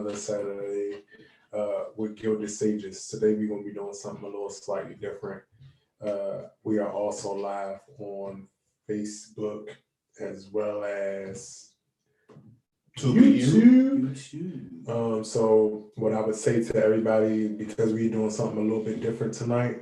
another Saturday with Gilded Sages. Today we're going to be doing something a little slightly different. We are also live on Facebook as well as YouTube. So what I would say to everybody, because we're doing something a little bit different tonight,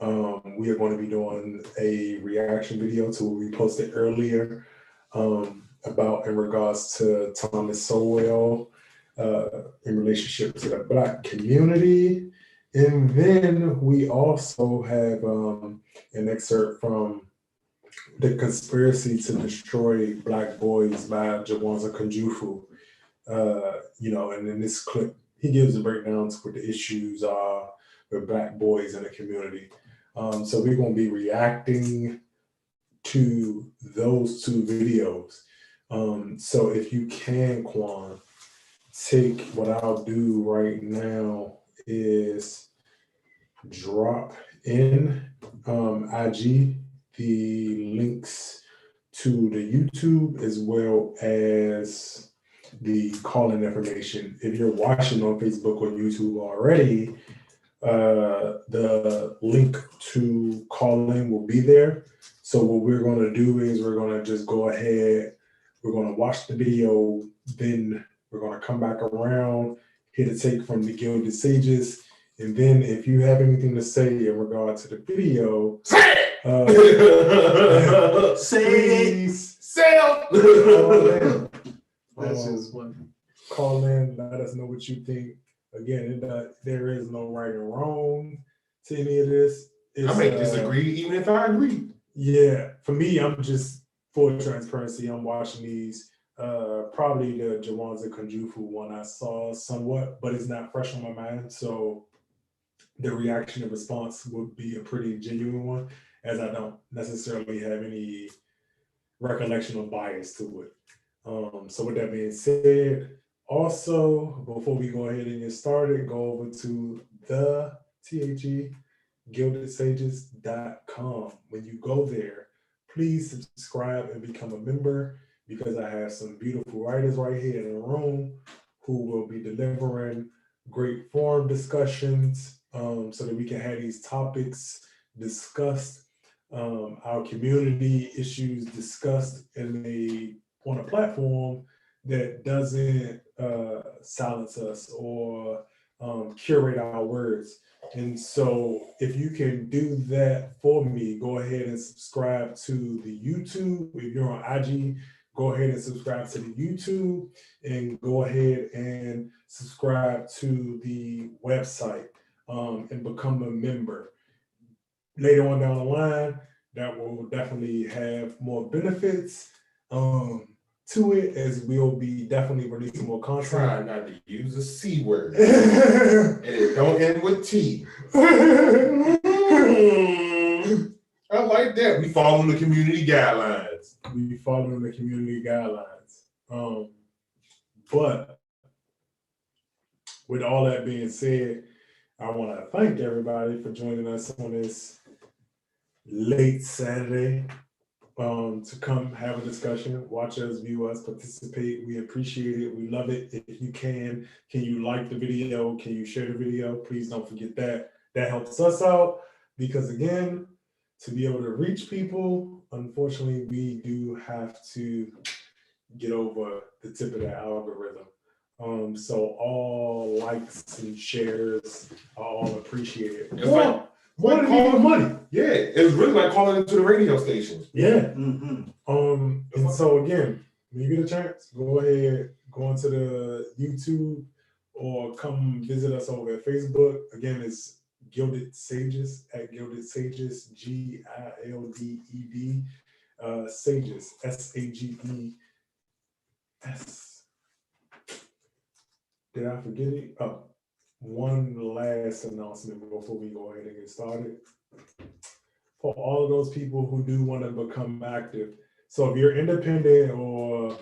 we are going to be doing a reaction video to what we posted earlier about in regards to Thomas Sowell in relationship to the Black community. And then we also have an excerpt from The Conspiracy to Destroy Black Boys by Jawanza Kunjufu. And in this clip, he gives a breakdown to what the issues are with Black boys in the community. So we're going to be reacting to those two videos. So if you can, Quan, take what I'll do right now is drop in IG the links to the YouTube as well as the call-in information. If you're watching on Facebook or YouTube already, the link to call in will be there. So what we're going to do is we're going to just go ahead, we're going to watch the video, then we're going to come back around, hit a take from the Gilded Sages, and then if you have anything to say in regard to the video, call in, let us know what you think. Again, there is no right or wrong to any of this. I may disagree, even if I agree. Yeah, for me, I'm just full transparency. I'm watching these. Probably the Jawanza Kunjufu one I saw somewhat, but it's not fresh on my mind. So the reaction and response would be a pretty genuine one, as I don't necessarily have any recollection or bias to it. So with that being said, also, before we go ahead and get started, go over to the gildedsages.com. When you go there, please subscribe and become a member, because I have some beautiful writers right here in the room who will be delivering great forum discussions so that we can have these topics discussed, our community issues discussed on a platform that doesn't silence us or curate our words. And so if you can do that for me, go ahead and subscribe to the YouTube. If you're on IG, go ahead and subscribe to the YouTube, and go ahead and subscribe to the website and become a member. Later on down the line, that will definitely have more benefits to it, as we'll be definitely releasing more content. Try not to use a C word. And it don't end with T. I like that. We following the community guidelines. We following the community guidelines. But with all that being said, I want to thank everybody for joining us on this late Saturday to come have a discussion, watch us, view us, participate. We appreciate it. We love it. If you can you like the video? Can you share the video? Please don't forget that. That helps us out, because again, to be able to reach people, unfortunately, we do have to get over the tip of the algorithm. So all likes and shares are all appreciated. It's like calling money. Yeah, it was really like calling into the radio station. Yeah. And so again, when you get a chance, go ahead, go into the YouTube or come visit us over at Facebook. Again, it's Gilded Sages at Gilded Sages, GILDED Sages, SAGES. Did I forget it? Oh, one last announcement before we go ahead and get started. For all of those people who do want to become active, so if you're independent or,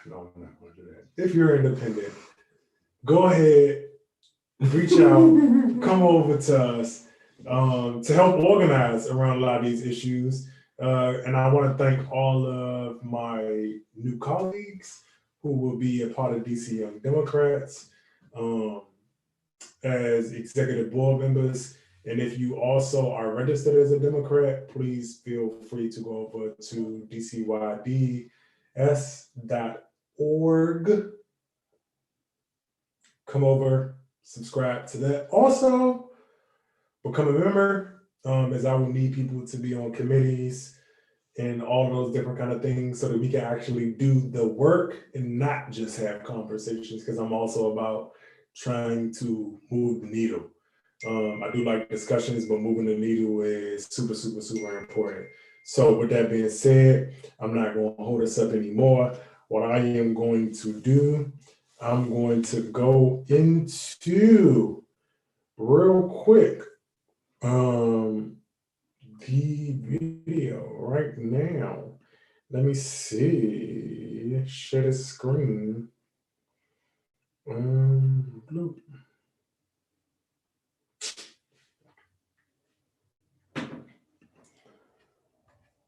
no, I'm not going to do that. If you're independent, go ahead, reach out, come over to us to help organize around a lot of these issues. And I want to thank all of my new colleagues who will be a part of DC Young Democrats as executive board members. And if you also are registered as a Democrat, please feel free to go over to dcyds.org. Come over, subscribe to that. Also, become a member, as I will need people to be on committees and all those different kind of things so that we can actually do the work and not just have conversations, because I'm also about trying to move the needle. I do like discussions, but moving the needle is super, super, super important. So with that being said, I'm not going to hold us up anymore. What I am going to do, I'm going to go into real quick the video right now. Let me see. Share the screen. Bloop.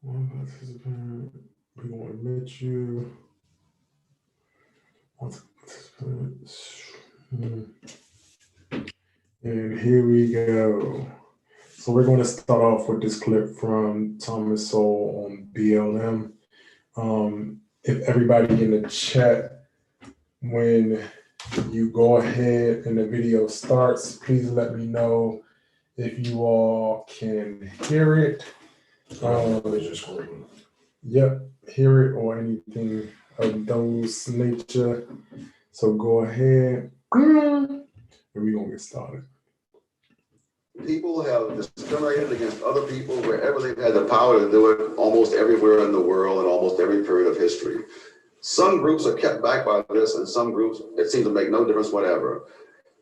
One participant. We want to admit you. One participant. And here we go. So we're going to start off with this clip from Thomas Sowell on BLM. If everybody in the chat, when you go ahead and the video starts, please let me know if you all can hear it. Yep, hear it or anything of those nature. So go ahead and we're going to get started. People have discriminated against other people wherever they've had the power to do it, almost everywhere in the world and almost every period of history. Some groups are kept back by this, and some groups, it seems to make no difference whatever.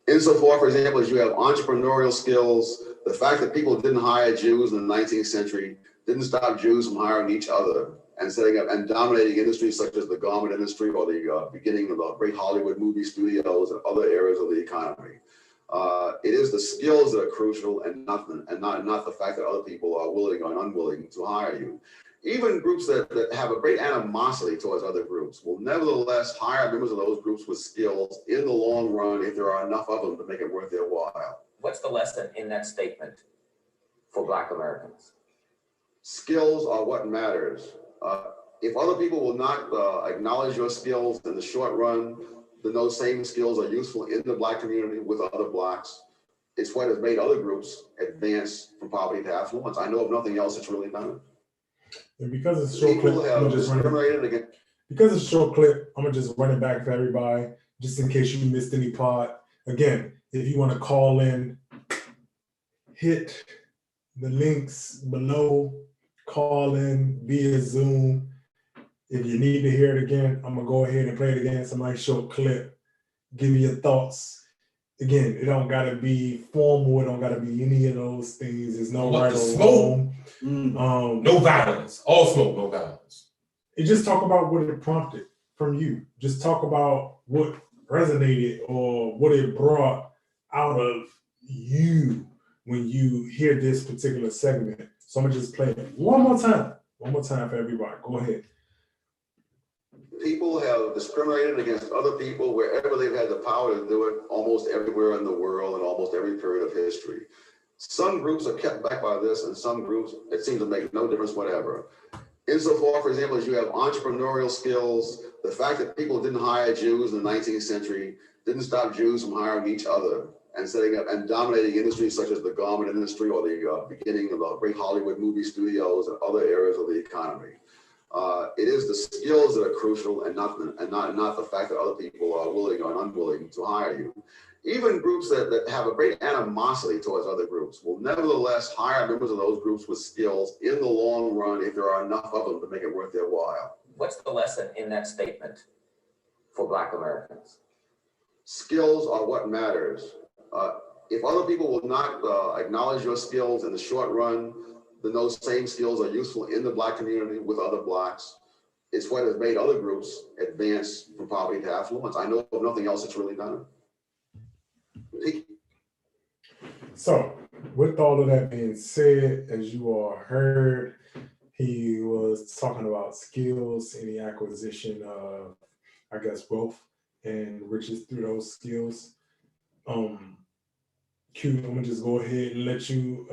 Insofar, for example, as you have entrepreneurial skills, the fact that people didn't hire Jews in the 19th century didn't stop Jews from hiring each other and setting up and dominating industries such as the garment industry or the beginning of the great Hollywood movie studios and other areas of the economy. It is the skills that are crucial and not the fact that other people are willing or unwilling to hire you. Even groups that have a great animosity towards other groups will nevertheless hire members of those groups with skills in the long run if there are enough of them to make it worth their while. What's the lesson in that statement for Black Americans? Skills are what matters. If other people will not acknowledge your skills in the short run, then those same skills are useful in the Black community with other Blacks. It's what has made other groups advance from poverty to affluence. I know of nothing else that's really done it. And because it's a short clip, I'm gonna just run it back for everybody, just in case you missed any part. Again, if you want to call in, hit the links below, call in via Zoom. If you need to hear it again, I'm gonna go ahead and play it again. It's a nice short clip. Give me your thoughts. Again, it don't gotta be formal. It don't gotta be any of those things. There's no right or wrong. No violence. All smoke, no violence. It just talk about what it prompted from you. Just talk about what resonated or what it brought out of you when you hear this particular segment. So I'm gonna just play it one more time for everybody. Go ahead. People have discriminated against other people wherever they've had the power to do it, almost everywhere in the world and almost every period of history. Some groups are kept back by this, and some groups, it seems to make no difference whatever. Insofar, for example, as you have entrepreneurial skills, the fact that people didn't hire Jews in the 19th century didn't stop Jews from hiring each other and setting up and dominating industries such as the garment industry or the beginning of the great Hollywood movie studios and other areas of the economy. It is the skills that are crucial and not the fact that other people are willing or unwilling to hire you. Even groups that have a great animosity towards other groups will nevertheless hire members of those groups with skills in the long run if there are enough of them to make it worth their while. What's the lesson in that statement for Black Americans? Skills are what matters. If other people will not acknowledge your skills in the short run, then those same skills are useful in the Black community with other Blacks. It's what has made other groups advance from poverty to affluence. I know of nothing else that's really done it. So with all of that being said, as you all heard, he was talking about skills and the acquisition of I guess, wealth and riches through those skills. Q, I'm gonna just go ahead and let you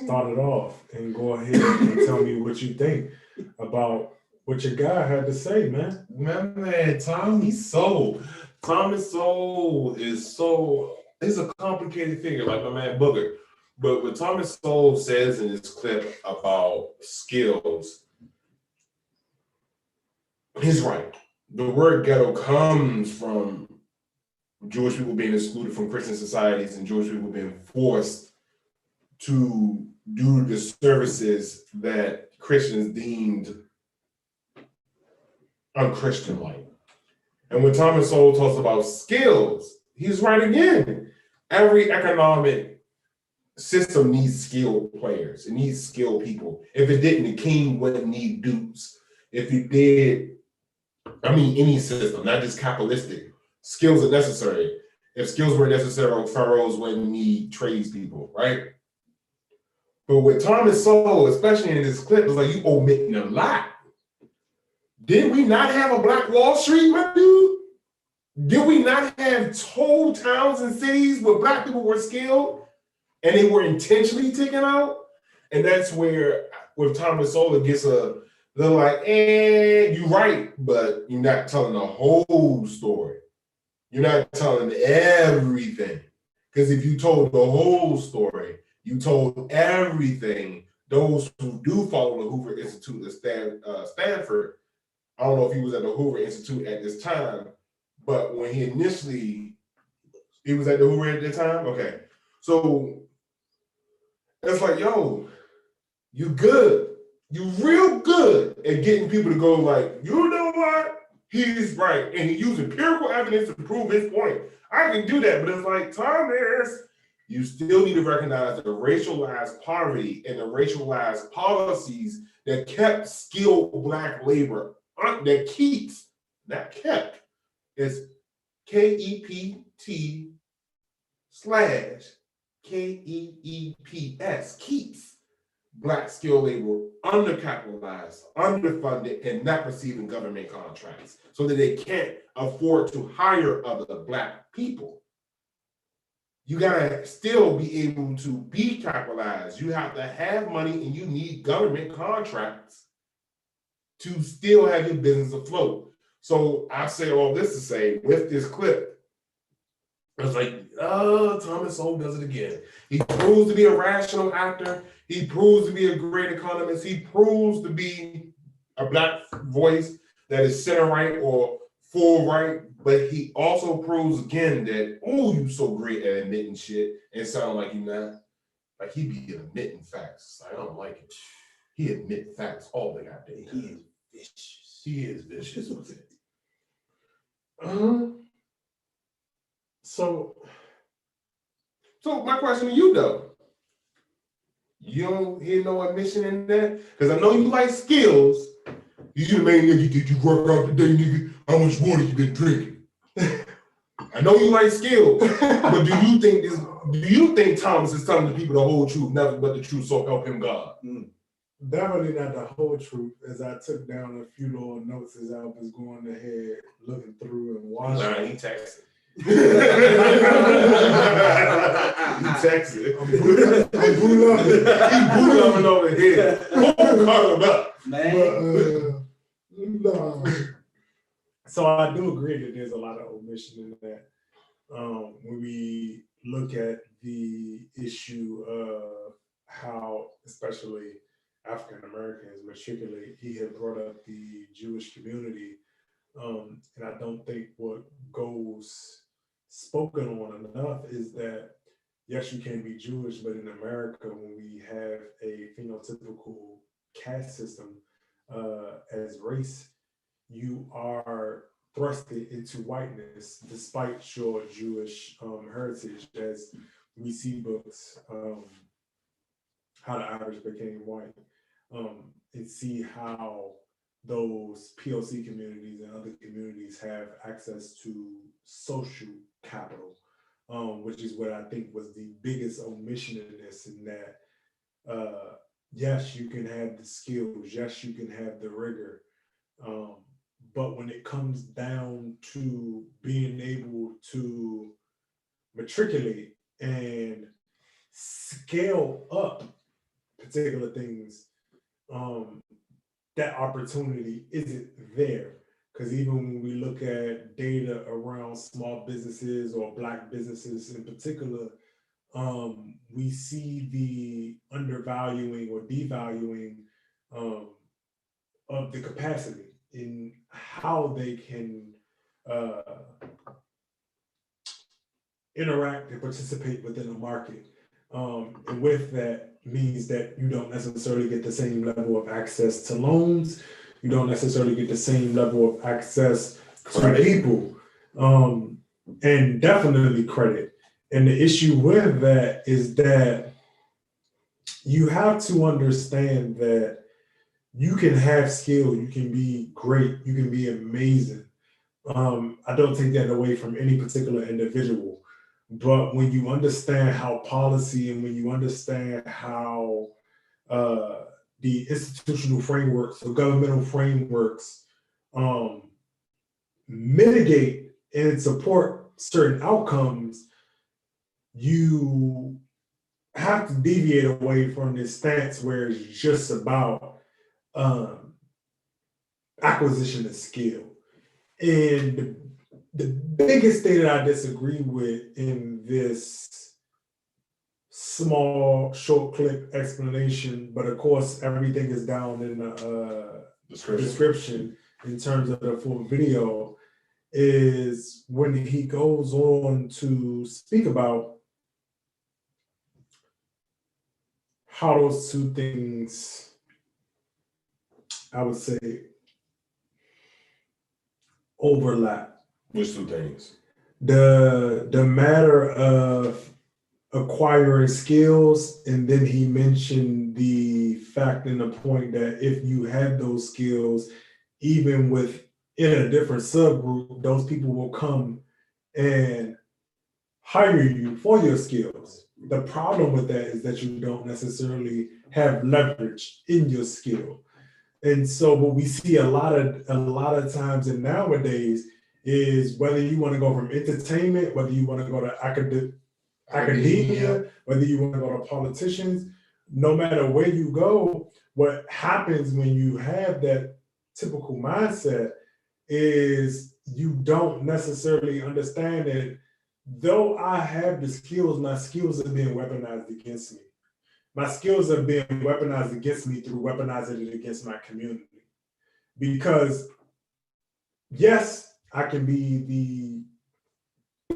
start it off and go ahead and tell me what you think about what your guy had to say, man. Man, Thomas Sowell is he's a complicated figure, like my man Booger. But what Thomas Sowell says in this clip about skills, he's right. The word ghetto comes from Jewish people being excluded from Christian societies and Jewish people being forced to do the services that Christians deemed unchristian-like. And when Thomas Sowell talks about skills, he's right again. Every economic system needs skilled players. It needs skilled people. If it didn't, the king wouldn't need dupes. If it did, any system, not just capitalistic, skills are necessary. If skills were necessary, pharaohs wouldn't need tradespeople, right? But with Thomas Sowell, especially in this clip, it's like you omitting a lot. Did we not have a Black Wall Street, my dude? Did we not have whole towns and cities where Black people were skilled and they were intentionally taken out? And that's where, with Thomas Sowell, it gets a little like, you're right, but you're not telling the whole story. You're not telling everything. Because if you told the whole story, you told everything, those who do follow the Hoover Institute at Stanford, I don't know if he was at the Hoover Institute at this time, but when he was at the Hoover at the time? Okay. So it's like, yo, you good. You real good at getting people to go like, you know what? He's right. And he used empirical evidence to prove his point. I can do that, but it's like, Thomas, you still need to recognize the racialized poverty and the racialized policies that kept skilled Black labor, that keeps, not kept, it's KEPT/KEEPS, keeps Black skilled labor undercapitalized, underfunded, and not receiving government contracts so that they can't afford to hire other Black people. You gotta still be able to be capitalized. You have to have money and you need government contracts to still have your business afloat. So I say all this to say, with this clip, I was like, Thomas Sowell does it again. He proves to be a rational actor. He proves to be a great economist. He proves to be a Black voice that is center right or full right. But he also proves again that, you so great at admitting shit and sound like you not. Like he be admitting facts. I don't like it. He admit facts all the goddamn time. He is vicious. He is vicious with it. So my question to you though, you don't hear no admission in that? Because I know you like skills. You the main nigga, did you work out today, nigga? How much water you been drinking? I know you like skills, but do you think Thomas is telling the people the whole truth, nothing but the truth, so help him God? Definitely not the whole truth, as I took down a few little notes as I was going ahead, looking through and watching. Nah, he texted. He texted. I'm boo-loving over here. Hold up. Man. No. So I do agree that there's a lot of omission in that. When we look at the issue of how, especially African Americans matriculate, he had brought up the Jewish community, and I don't think what goes spoken on enough is that yes, you can be Jewish, but in America, when we have a phenotypical caste system as race, you are thrusted into whiteness despite your Jewish heritage, as we see books, How the Irish Became White, and see how those POC communities and other communities have access to social capital, which is what I think was the biggest omission in this, in that, yes, you can have the skills, yes, you can have the rigor, but when it comes down to being able to matriculate and scale up particular things, that opportunity isn't there. Because even when we look at data around small businesses or Black businesses in particular, we see the undervaluing or devaluing of the capacity in how they can interact and participate within the market. And with that means that you don't necessarily get the same level of access to loans. You don't necessarily get the same level of access to people, and definitely credit. And the issue with that is that you have to understand that you can have skill, you can be great, you can be amazing. I don't take that away from any particular individual. But when you understand how policy and when you understand how the institutional frameworks or governmental frameworks mitigate and support certain outcomes, you have to deviate away from this stance where it's just about acquisition of skill. And the biggest thing that I disagree with in this small, short clip explanation, but of course, everything is down in the description in terms of the full video, is when he goes on to speak about how those two things, I would say, overlap. Which two things? The matter of acquiring skills, and then he mentioned the fact and the point that if you have those skills, even within a different subgroup, those people will come and hire you for your skills. The problem with that is that you don't necessarily have leverage in your skill. And so what we see a lot of times and nowadays is whether you want to go from entertainment, whether you want to go to academia, whether you want to go to politicians, no matter where you go, what happens when you have that typical mindset is you don't necessarily understand that though I have the skills, my skills are being weaponized against me. My skills are being weaponized against me through weaponizing it against my community. Because yes, I can be the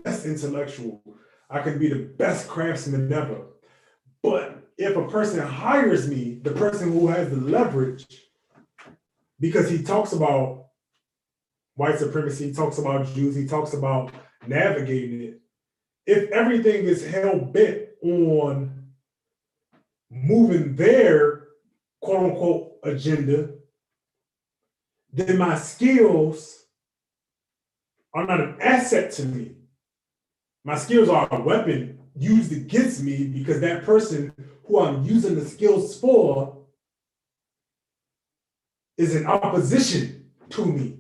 best intellectual, I can be the best craftsman ever. But if a person hires me, the person who has the leverage, because he talks about white supremacy, he talks about Jews, he talks about navigating it. If everything is hell-bent on moving their quote-unquote agenda, then my skills are not an asset to me. My skills are a weapon used against me because that person who I'm using the skills for is in opposition to me.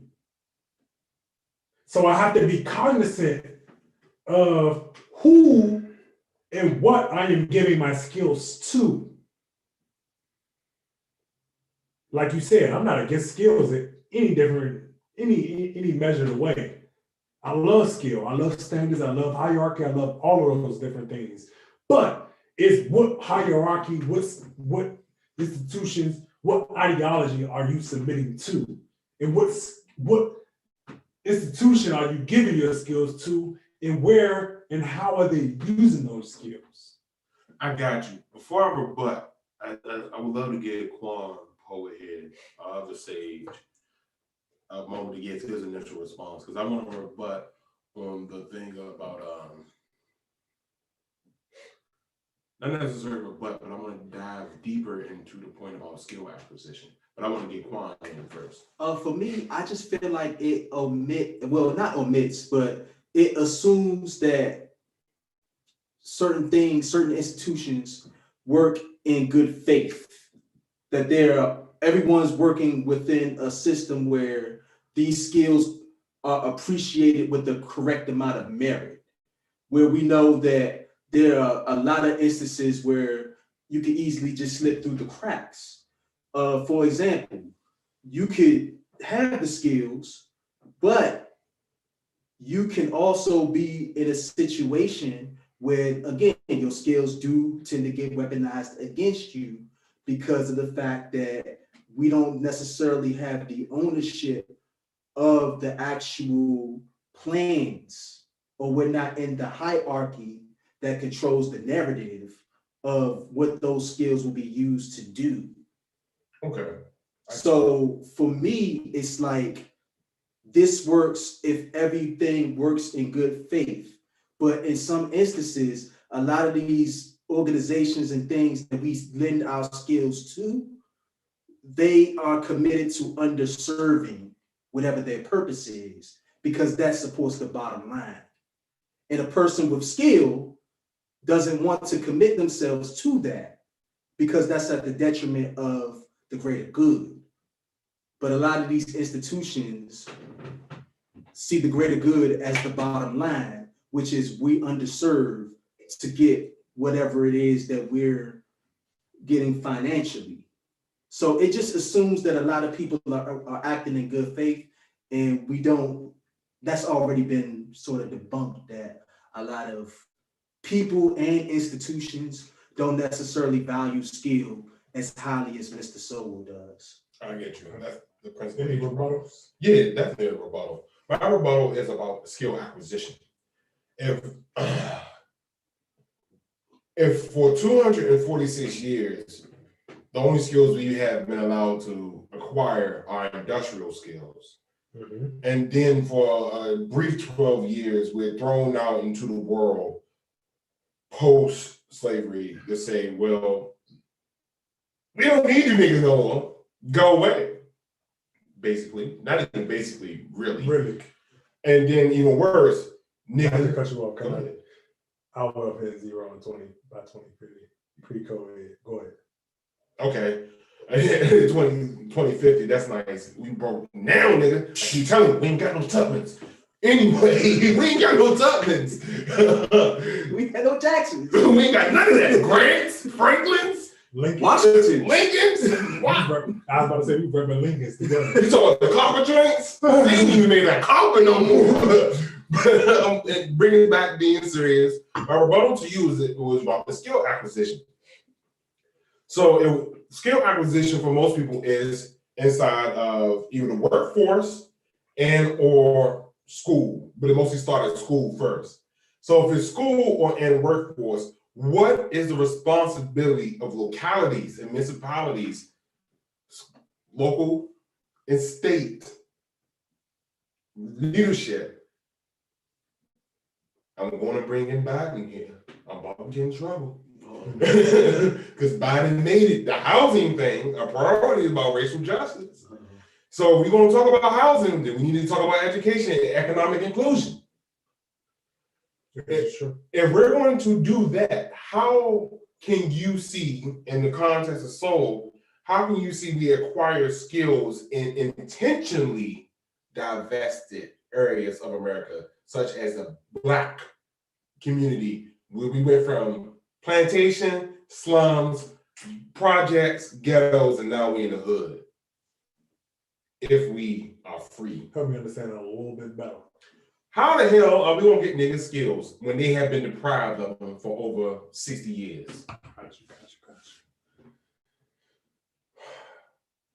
So I have to be cognizant of who and what I am giving my skills to. Like you said, I'm not against skills in any measured way. I love skill, I love standards, I love hierarchy, I love all of those different things. But it's what hierarchy, what institutions, what ideology are you submitting to? And what institution are you giving your skills to, and where and how are they using those skills? I got you. Before I rebut, I would love to give Quan, poet head of the sage, a moment to get his initial response, because I want to rebut on the thing about not necessarily rebut, but I want to dive deeper into the point about skill acquisition. But I want to get Quan in first. For me, I just feel like it not omits, but it assumes that certain things, certain institutions work in good faith, that everyone's working within a system where these skills are appreciated with the correct amount of merit, where we know that there are a lot of instances where you can easily just slip through the cracks. For example, you could have the skills, but you can also be in a situation where, again, your skills do tend to get weaponized against you because of the fact that we don't necessarily have the ownership of the actual plans, or we're not in the hierarchy that controls the narrative of what those skills will be used to do. Okay. So for me, it's like, this works if everything works in good faith. But in some instances, a lot of these organizations and things that we lend our skills to, they are committed to underserving whatever their purpose is, because that supports the bottom line. And a person with skill doesn't want to commit themselves to that because that's at the detriment of the greater good. But a lot of these institutions see the greater good as the bottom line, which is we underserve to get whatever it is that we're getting financially. So it just assumes that a lot of people are acting in good faith, and we don't, that's already been sort of debunked, that a lot of people and institutions don't necessarily value skill as highly as Mr. Sowell does. I get you. That's the Any principle. rebuttals? Yeah, definitely a rebuttal. My rebuttal is about skill acquisition. If for 246 years, the only skills we have been allowed to acquire are industrial skills, and then for a brief 12 years, we're thrown out into the world post-slavery to say, well, we don't need you niggas no more. Go away. Basically. Not even basically, really. Really? And then even worse, I have to niggas. cut you off. Go ahead. I'll well hit 0 and 20 by 2050. Pre-COVID. Go ahead. Okay. 2050, that's nice. We broke now, nigga. I keep telling you, we ain't got no Tubmans. Anyway, we ain't got no Tubmans. We had no Jacksons. We ain't got none of that. Grants, Franklins, Lincoln. Washington. Lincolns. Wow. I was about to say we repping Lincolns together. You talking about the copper drinks? They ain't even made that copper no more. But bringing it back, being serious, my rebuttal to you was about the skill acquisition. So skill acquisition for most people is inside of either the workforce and or school, but it mostly started at school first. So if it's school and workforce, what is the responsibility of localities and municipalities, local and state leadership? I'm going to bring in Biden here. I'm about to get in trouble. Because Biden made it, the housing thing, a priority about racial justice. So we're going to talk about housing, then we need to talk about education and economic inclusion. If we're going to do that, how can you see, in the context of Sowell, how can you see we acquire skills in intentionally divested areas of America, such as the Black community, where we went from plantation, slums, projects, ghettos, and now we're in the hood? If we are free. Help me understand it a little bit better. How the hell are we gonna get niggas skills when they have been deprived of them for over 60 years? Gotcha.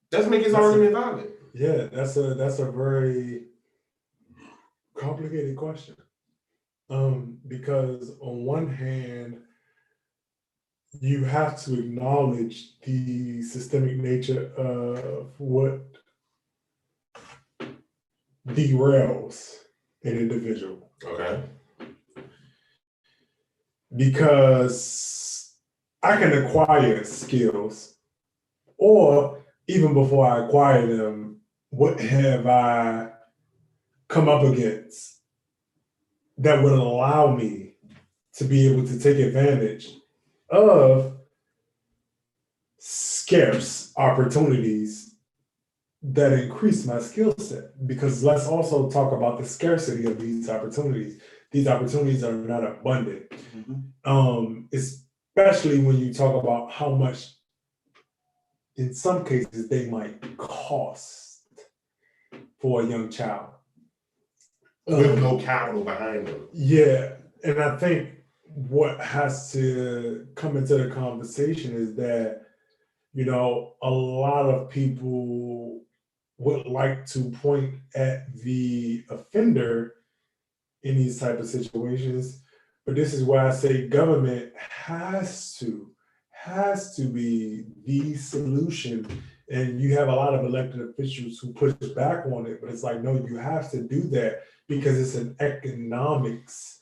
Doesn't make his argument valid. Yeah, that's a very complicated question. Because on one hand, you have to acknowledge the systemic nature of what derails an individual. Okay. Because I can acquire skills, or even before I acquire them, what have I come up against that would allow me to be able to take advantage of scarce opportunities that increase my skill set. Because let's also talk about the scarcity of these opportunities. These opportunities are not abundant. Especially when you talk about how much, in some cases, they might cost for a young child. With no capital behind them. Yeah, and I think what has to come into the conversation is that, you know, a lot of people would like to point at the offender in these type of situations, but this is why I say government has to be the solution. And you have a lot of elected officials who push back on it, but it's like, no, you have to do that because it's an economics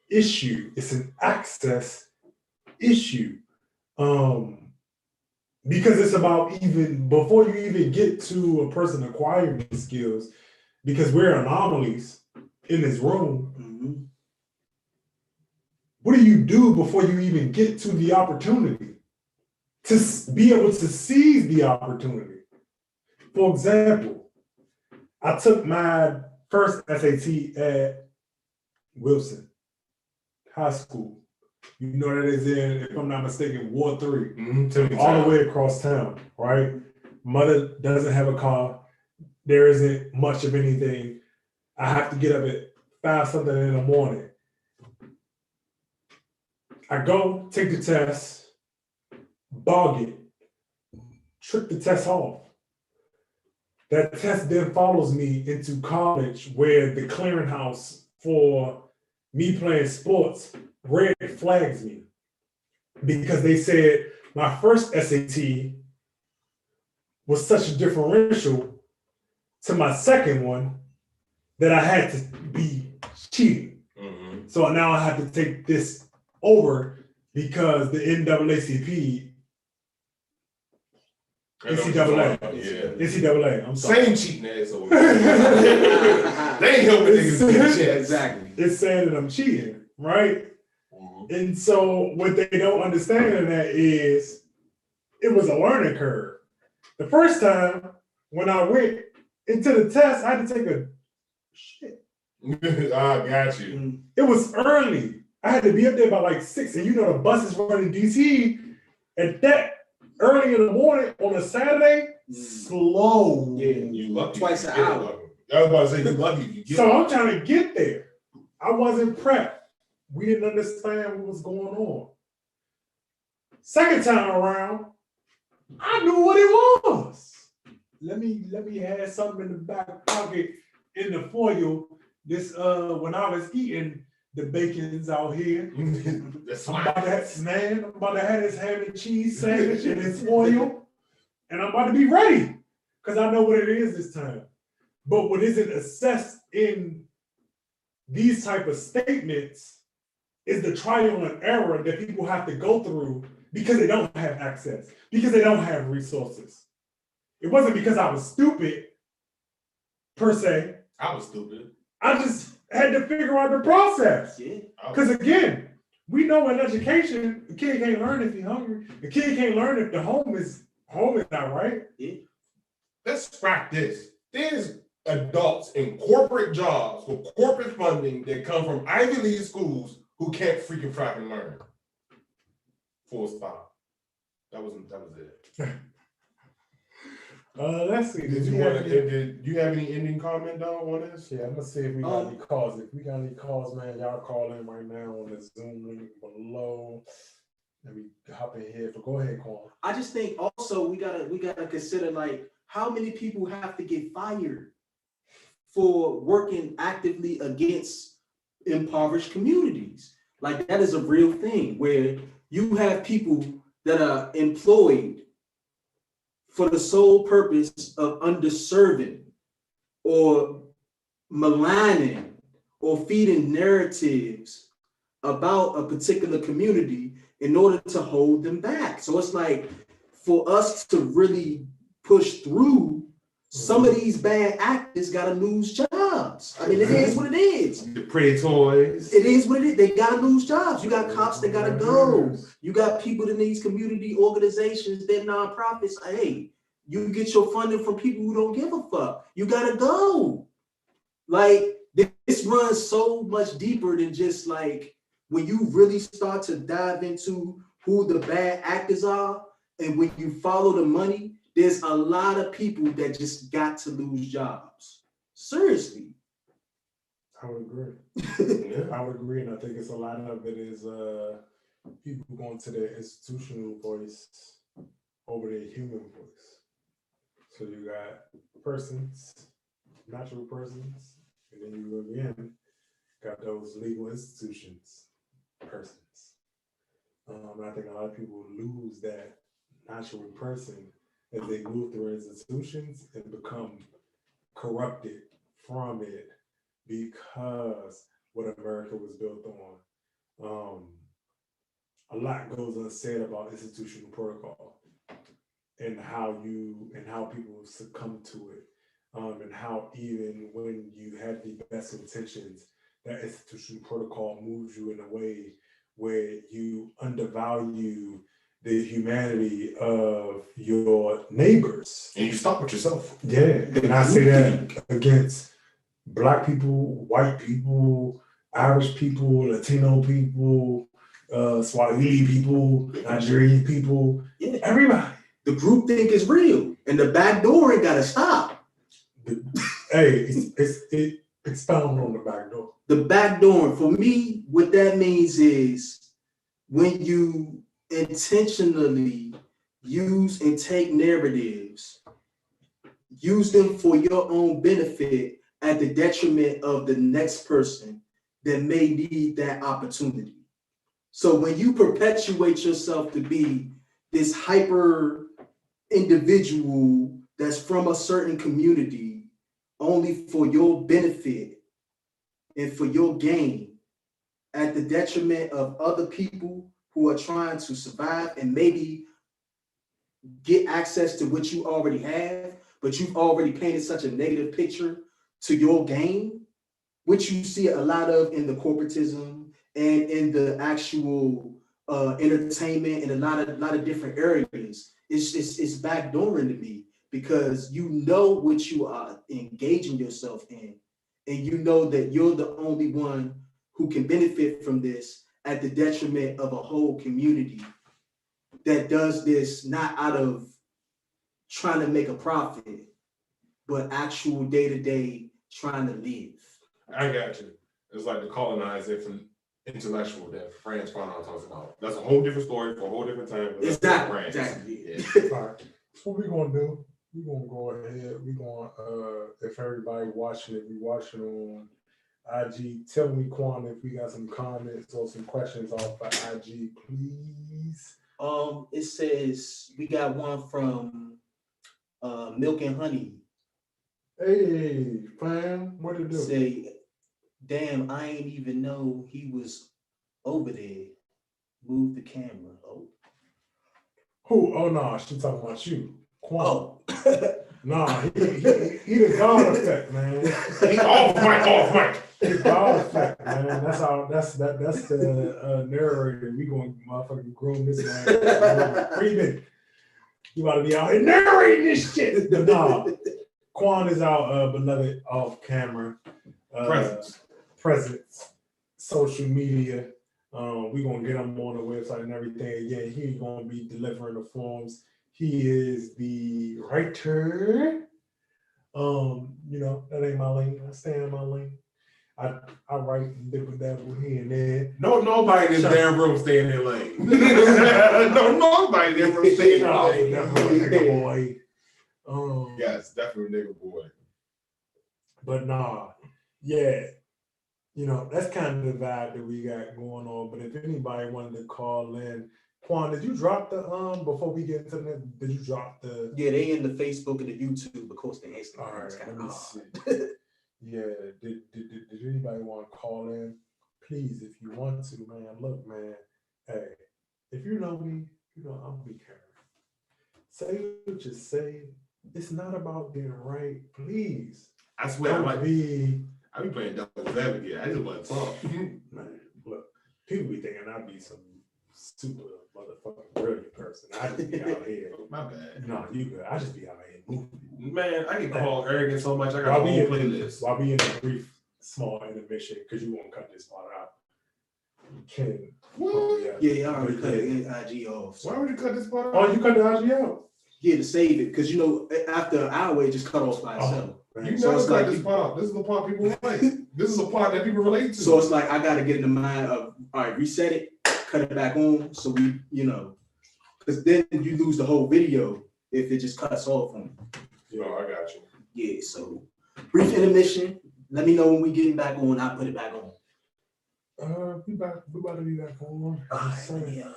issue. It's an access issue. Because it's about, even before you even get to a person acquiring these skills, because we're anomalies in this room. What do you do before you even get to the opportunity? To be able to seize the opportunity. For example, I took my first SAT at Wilson High School. You know that is in, if I'm not mistaken, Ward 3, all the way across town, right? Mother doesn't have a car. There isn't much of anything. I have to get up at 5 something in the morning. I go take the test, bog it, trick the test off. That test then follows me into college, where the clearinghouse for me playing sports red flags me, because they said my first SAT was such a differential to my second one that I had to be cheating. So now I have to take this over because the NCAA, I'm sorry. Same cheating asshole. They ain't helping niggas get a chance. Exactly. It's saying that I'm cheating, right? And so what they don't understand in that is it was a learning curve. The first time when I went into the test, I had to take a shit. I got you. It was early. I had to be up there by like 6, and you know the buses running DC at that early in the morning on a Saturday, slow. Yeah, you lucky. Twice an hour. I was about to say you lucky. You get So I'm trying to get there. I wasn't prepped. We didn't understand what was going on. Second time around, I knew what it was. Let me have something in the back pocket in the foil. This when I was eating the bacons out here. I'm about to have this ham and cheese sandwich in this foil, and I'm about to be ready because I know what it is this time. But what isn't assessed in these type of statements is the trial and error that people have to go through because they don't have access, because they don't have resources. It wasn't because I was stupid, per se. I was stupid. I just had to figure out the process. Yeah. Because again, we know in education, the kid can't learn if he's hungry. The kid can't learn if the home is not right. Yeah. Let's scrap this. There's adults in corporate jobs with corporate funding that come from Ivy League schools who can't freaking learn. Full stop. That was it. Let's see. Did you have any ending comment though on this? Yeah, let's see if we got any calls. If we got any calls, man, y'all call in right now on the Zoom link below. Let me hop in here. But go ahead, call. I just think also we gotta consider, like, how many people have to get fired for working actively against impoverished communities. Like, that is a real thing where you have people that are employed for the sole purpose of underserving or maligning or feeding narratives about a particular community in order to hold them back. So it's like, for us to really push through, some of these bad actors gotta lose jobs. I mean, it is what it is. The pretty toys. It is what it is. They gotta lose jobs. You got cops that gotta go. You got people in these community organizations, they're nonprofits. Hey, you get your funding from people who don't give a fuck. You gotta go. Like, this runs so much deeper than just like when you really start to dive into who the bad actors are, and when you follow the money, there's a lot of people that just got to lose jobs. Seriously. I would agree. I would agree, and I think it's a lot of it is people going to their institutional voice over their human voice. So you got persons, natural persons, and then you again got those legal institutions, persons. I think a lot of people lose that natural person as they move through institutions and become corrupted from it because what America was built on. A lot goes unsaid about institutional protocol and how people succumb to it, and how even when you have the best intentions, that institutional protocol moves you in a way where you undervalue the humanity of your neighbors. And you stop with yourself. Yeah, and I say that against Black people, white people, Irish people, Latino people, Swahili people, Nigerian people, Yeah. everybody. The group think is real, and the back door ain't gotta stop. Hey, it's found on the back door. The back door, for me, what that means is when you intentionally use and take narratives, use them for your own benefit at the detriment of the next person that may need that opportunity. So when you perpetuate yourself to be this hyper individual that's from a certain community only for your benefit and for your gain at the detriment of other people who are trying to survive and maybe get access to what you already have, but you've already painted such a negative picture to your gain, which you see a lot of in the corporatism and in the actual entertainment and a lot of different areas. It's backdooring to me because you know what you are engaging yourself in, and you know that you're the only one who can benefit from this at the detriment of a whole community that does this not out of trying to make a profit, but actual day-to-day trying to live. I got you. It's like the colonized intellectual that Franz Fanon talks about. That's a whole different story for a whole different time. Exactly. Yeah. All right. So what we're gonna do, we're gonna go ahead. We're gonna if everybody watching it, we watching on IG. Tell me, Quan, if we got some comments or some questions off by IG, please. It says we got one from Milk and Honey. Hey, fam, what it do? Say, damn, I ain't even know he was over there. Move the camera. Oh. Who? Oh no, she talking about you, Quan. Oh. Nah, he the God effect, man. Off mic. He God effect, man. That's the narrator. We gonna motherfucking groom this man. Breathing. You ought to be out here narrating this shit. But nah, Quan is our beloved off camera presence, social media. We're gonna get him on the website and everything. Again, he's gonna be delivering the forms. He is the writer. You know, that ain't my lane. I stay in my lane. I write and dibble dabble here and there. No, nobody in this damn room stay in their lane. No, nobody in this room stay in their lane. Nigga boy. Yes, definitely nigga boy. But nah, yeah. You know, that's kind of the vibe that we got going on. But if anybody wanted to call in, Quan, did you drop the before we get into that? Did you drop the? Yeah, they in the Facebook and the YouTube, of course, the Instagram. All right, kind let me of see. Yeah, did anybody want to call in? Please, if you want to, man. Look, man. Hey, if you know me, you know I'm be careful. Say what you say. It's not about being right. Please. I swear, I be playing devil's advocate. I just want to talk. Man, look, people be thinking I be some super motherfucking brilliant person. person. I just be out here. My bad. No, you good. I just be out here moving. Man, I get called arrogant so much. I got a While whole we in playlist. while we in a brief, small intermission, because you won't cut this part out. You can. What? Yeah, I already cut IG off. Why would you cut this part Oh, out? you cut the IG out. Yeah, to save it, because you know after an hour it just cut off by itself. You So never it's cut like this part out. This is the part people like. This is the part that people relate to. So it's like I gotta get in the mind of all right, reset it, cut it back on, so we, because then you lose the whole video if it just cuts off on you. Oh, I got you. Yeah, so brief intermission. Let me know when we getting back on. I'll put it back on. We about to be back on. Yeah.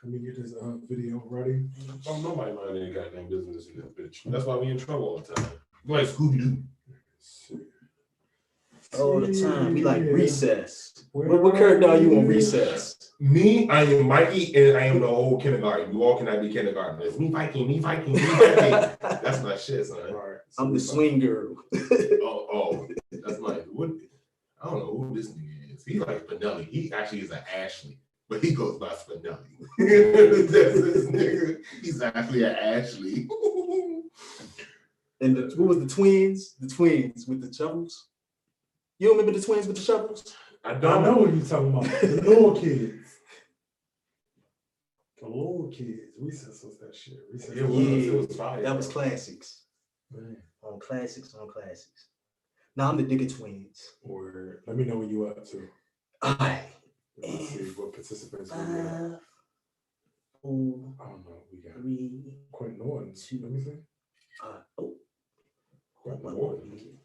Let me get this video ready. Don't nobody mind any goddamn business in this bitch. That's why we in trouble all the time. Like Scooby-Doo. All the time. We like recess. What character are you on recess? Me, I am Mikey, and I am the old kindergarten. You all cannot be kindergartners. Me Viking, me Viking, me Viking. That's my shit, son. All right. I'm the swing girl. Oh, that's my what? I don't know who this nigga is. He's like Spinelli. He actually is an Ashley, but he goes by Spinelli. That's this nigga. He's actually an Ashley. And who was the twins? The twins with the shovels. You remember the twins with the shovels? I I don't know what you're talking about. The little kids. The little kids. Recess was that shit. Recess. It was fire. That was classics. Man. On classics. Now I'm the Digger twins. Or let me know what you up to. Alright. Let's see what participants we got. 5, 4, I don't know. We got 3, Quentin Norton. Let me see. Quentin Norton.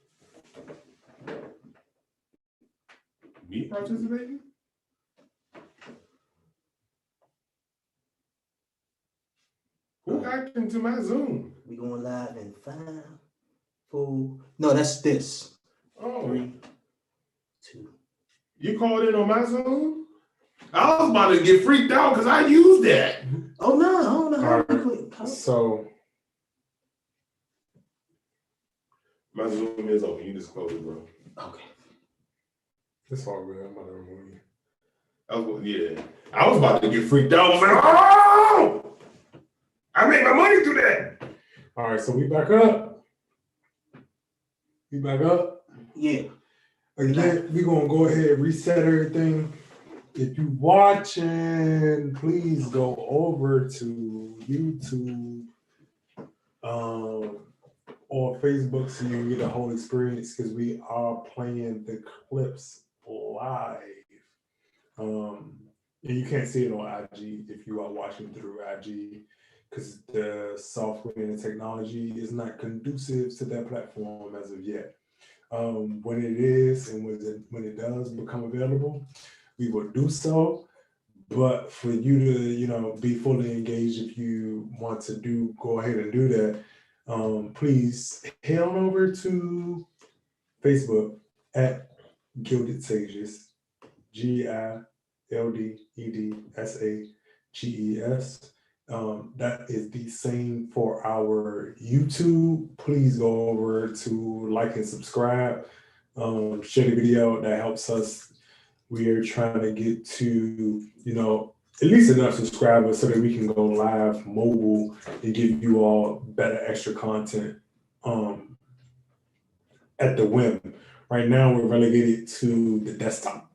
Me participating? Who hacked into my Zoom? We going live in 5, 4. No, that's this. Oh, 3, 2. you called in on my Zoom? I was about to get freaked out because I used that. Oh no, I don't know how All to right. So My Zoom is open. You just close it, bro. Okay. it's all good. I'm about to remove you. I was about to get freaked out. I was like, oh! I made my money through that. All right, so we back up. We back up. Yeah. Again, we're gonna go ahead and reset everything. If you watching, please go over to YouTube or Facebook so you can get the whole experience because we are playing the clips live. And you can't see it on IG if you are watching through IG because the software and the technology is not conducive to that platform as of yet. When it is and when it does become available, we will do so. But for you to, be fully engaged, if you want to go ahead and do that, please head on over to Facebook at Gilded Sages, GILDEDSAGES. That is the same for our YouTube. Please go over to like and subscribe. Share the video. That helps us. We are trying to get to, at least enough subscribers so that we can go live mobile and give you all better extra content at the whim. Right now, we're relegated to the desktop.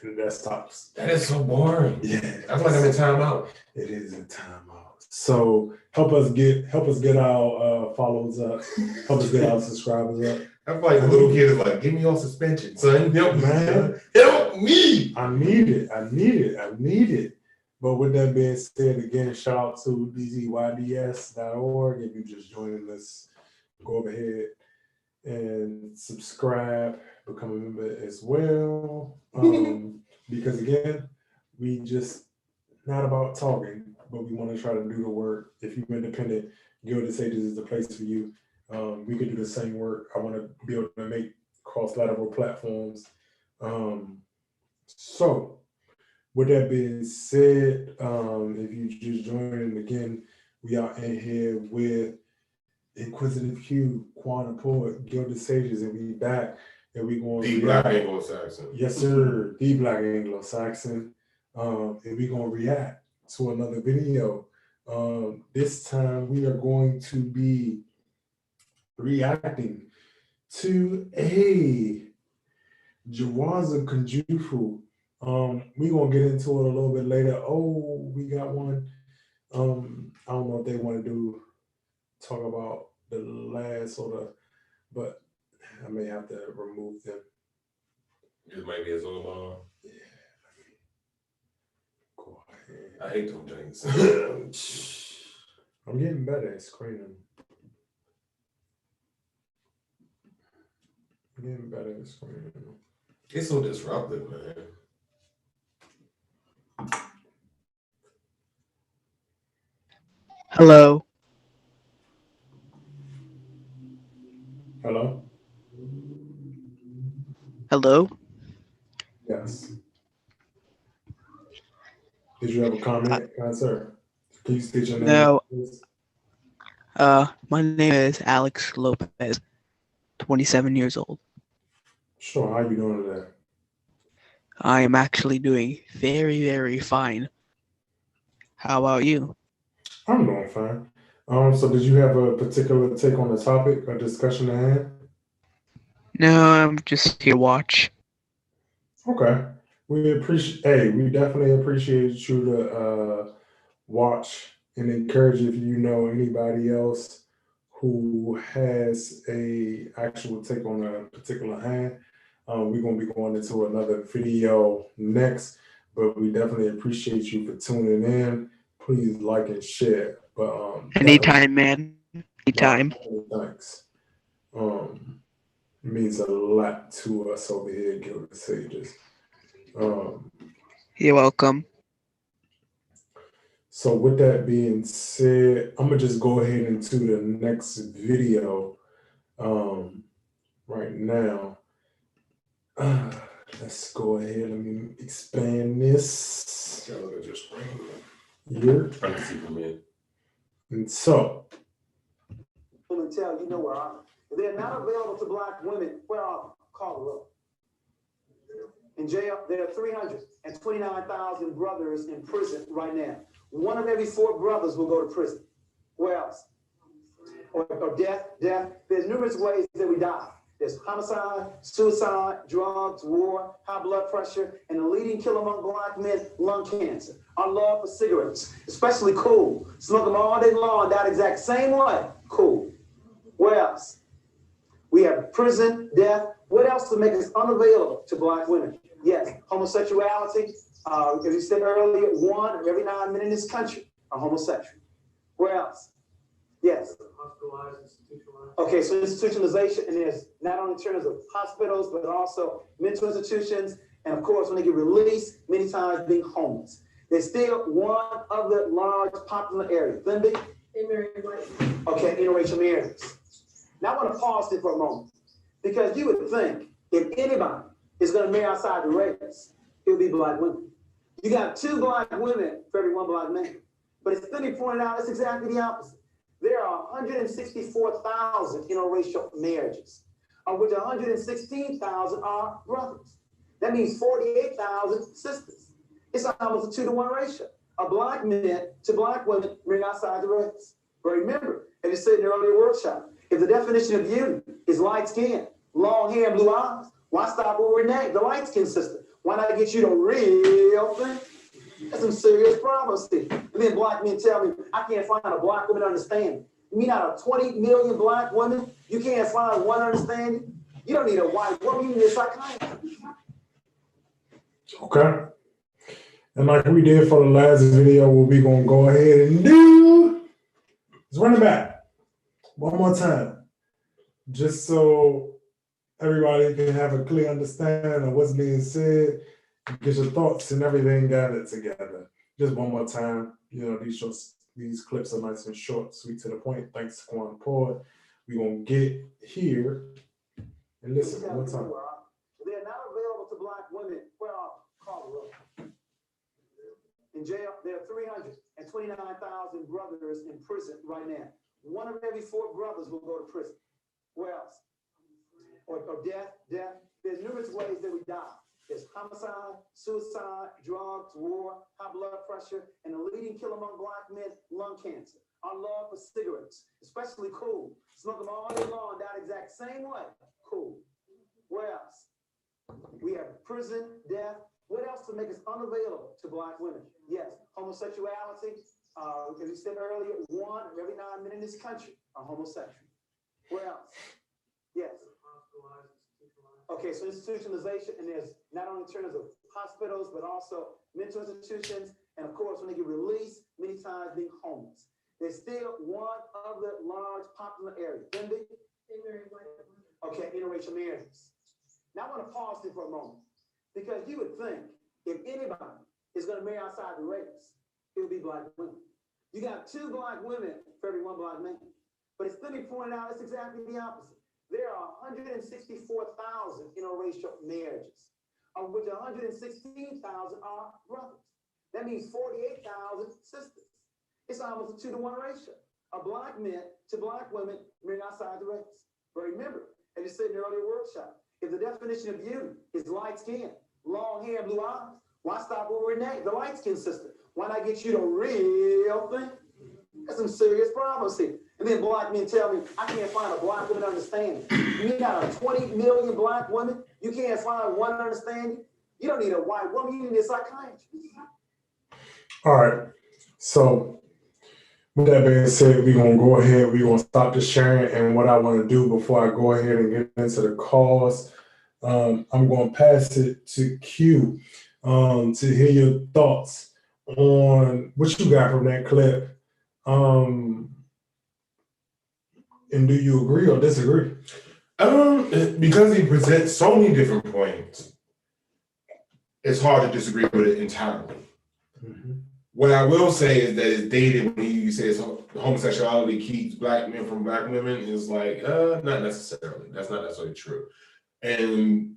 To the desktops. That is so boring. Yeah, That's like I'm in timeout. it is a timeout. So help us get our follows up. Help us get our subscribers up. I'm like a little kid is like, give me on suspension, son. Help me, man. Help me. I need it. But with that being said, again, shout out to bzyds.org. If you just joining us, go over ahead and subscribe, become a member as well. Because again, we just not about talking, but we want to try to do the work. If you're independent, Gilded Sages is the place for you. We can do the same work. I want to be able to make cross-lateral platforms. So with that being said, if you just joined again, we are in here with Inquisitive Q, Quantum Poet, Gilded Sages, and we back and we going The Black Anglo-Saxon. Yes, sir, the Black Anglo-Saxon. And we gonna react to another video. This time we are going to be reacting to a Jawanza Kunjufu. We're gonna get into it a little bit later. Oh, we got one. I don't know if they want to talk about the last sort of, but I may have to remove them. It might be a Zolomon. Yeah. Go ahead. I hate them things. I'm getting better at screening. I'm getting better at screening. It's so disruptive, man. Hello. Hello? Hello. Yes. Did you have a comment, sir? Can you state your name? No. Please? My name is Alex Lopez, 27 years old. Sure. How you doing today? I am actually doing very, very fine. How about you? I'm doing fine. So did you have a particular take on the topic or discussion at hand? No, I'm just here to watch. Okay. We definitely appreciate you to watch and encourage if you know anybody else who has a actual take on a particular hand. We're gonna be going into another video next, but we definitely appreciate you for tuning in. Please like and share. But Anytime, man. Anytime. Thanks. It means a lot to us over here at Gilded Sages. You're welcome. So with that being said, I'm gonna just go ahead into the next video right now. Let's go ahead. Let me expand this. Look at your screen. Here. I can see from here. And so. Tell you know where are. If they're not available to Black women, where are they? Call her up. In jail, there are 329,000 brothers in prison right now. 1 of every 4 brothers will go to prison. Where else? Or death. There's numerous ways that we die. There's homicide, suicide, drugs, war, high blood pressure, and the leading killer among Black men, lung cancer. Our love for cigarettes, especially cool. Smoke them all day long, die the exact same way. Cool. Where else? We have prison, death. What else to make us unavailable to Black women? Yes, homosexuality. As you said earlier, 1 of every 9 men in this country are homosexual. Where else? Yes. Hospitalized, institutionalized. Okay, so institutionalization, and there's not only in terms of hospitals, but also mental institutions, and of course, when they get released, many times being homeless. There's still one other large popular area. Lindy? Okay, interracial marriages. Now I want to pause there for a moment, because you would think if anybody is going to marry outside the race, it would be Black women. You got 2 Black women for every 1 Black man. But as Cindy pointed out, it's exactly the opposite. There are 164,000 interracial marriages, of which 116,000 are brothers. That means 48,000 sisters. It's almost a 2-to-1 ratio of Black men to Black women marrying outside the race. But remember, as you said in the earlier workshop, if the definition of beauty is light skin, long hair, and blue eyes, why stop with Renee, the light skin sister? Why not get you the real thing? That's some serious problems, Steve. And then Black men tell me, I can't find a Black woman to understand me. You mean out of 20 million Black women, you can't find one understanding? You don't need a white woman, you need a psychiatrist. Okay. And like we did for the last video, what we're gonna go ahead and do is run it back one more time, just so everybody can have a clear understanding of what's being said, get your thoughts and everything gathered together. Just one more time. You know, these clips are nice and short, sweet to the point. Thanks to Quan Port. We're gonna get here and listen one more time. They're not available to Black women. Where are call her up. In jail, there are 329,000 brothers in prison right now. 1 of every 4 brothers will go to prison. Where else? Or death. There's numerous ways that we die. is homicide, suicide, drugs, war, high blood pressure, and the leading killer among black men, lung cancer. Our love for cigarettes, especially cool. Smoke them all day long, that exact same way. Cool. What else? We have prison, death. What else to make us unavailable to black women? Yes, homosexuality. As we said earlier, 1 of every 9 men in this country are homosexual. What else? Yes. Okay, so institutionalization, and there's not only in terms of hospitals, but also mental institutions, and of course, when they get released, many times being homeless. There's still one other large popular area. Okay, interracial marriages. Now I want to pause here for a moment, because you would think if anybody is going to marry outside the race, it would be black women. You got 2 black women for every 1 black man. But it's let me point out, it's exactly the opposite. There are 164,000 interracial marriages, of which 116,000 are brothers. That means 48,000 sisters. It's almost a 2-to-1 ratio of black men to black women marrying outside the race. But remember, as you said in the earlier workshop, if the definition of beauty is light skin, long hair, blue eyes, why stop with Renee, the light skinned sister? Why not get you the real thing? There's some serious problems here. And then black men tell me, I can't find a black woman to understand me. You need out of 20 million black women, you can't find one to understand you? You don't need a white woman, you need a psychiatrist. All right. So with that being said, we're going to go ahead. We're going to stop the sharing. And what I want to do before I go ahead and get into the cause, I'm going to pass it to Q to hear your thoughts on what you got from that clip. And do you agree or disagree? Because he presents so many different points, it's hard to disagree with it entirely. Mm-hmm. What I will say is that it's dated when he says homosexuality keeps black men from black women is like, not necessarily. That's not necessarily true. And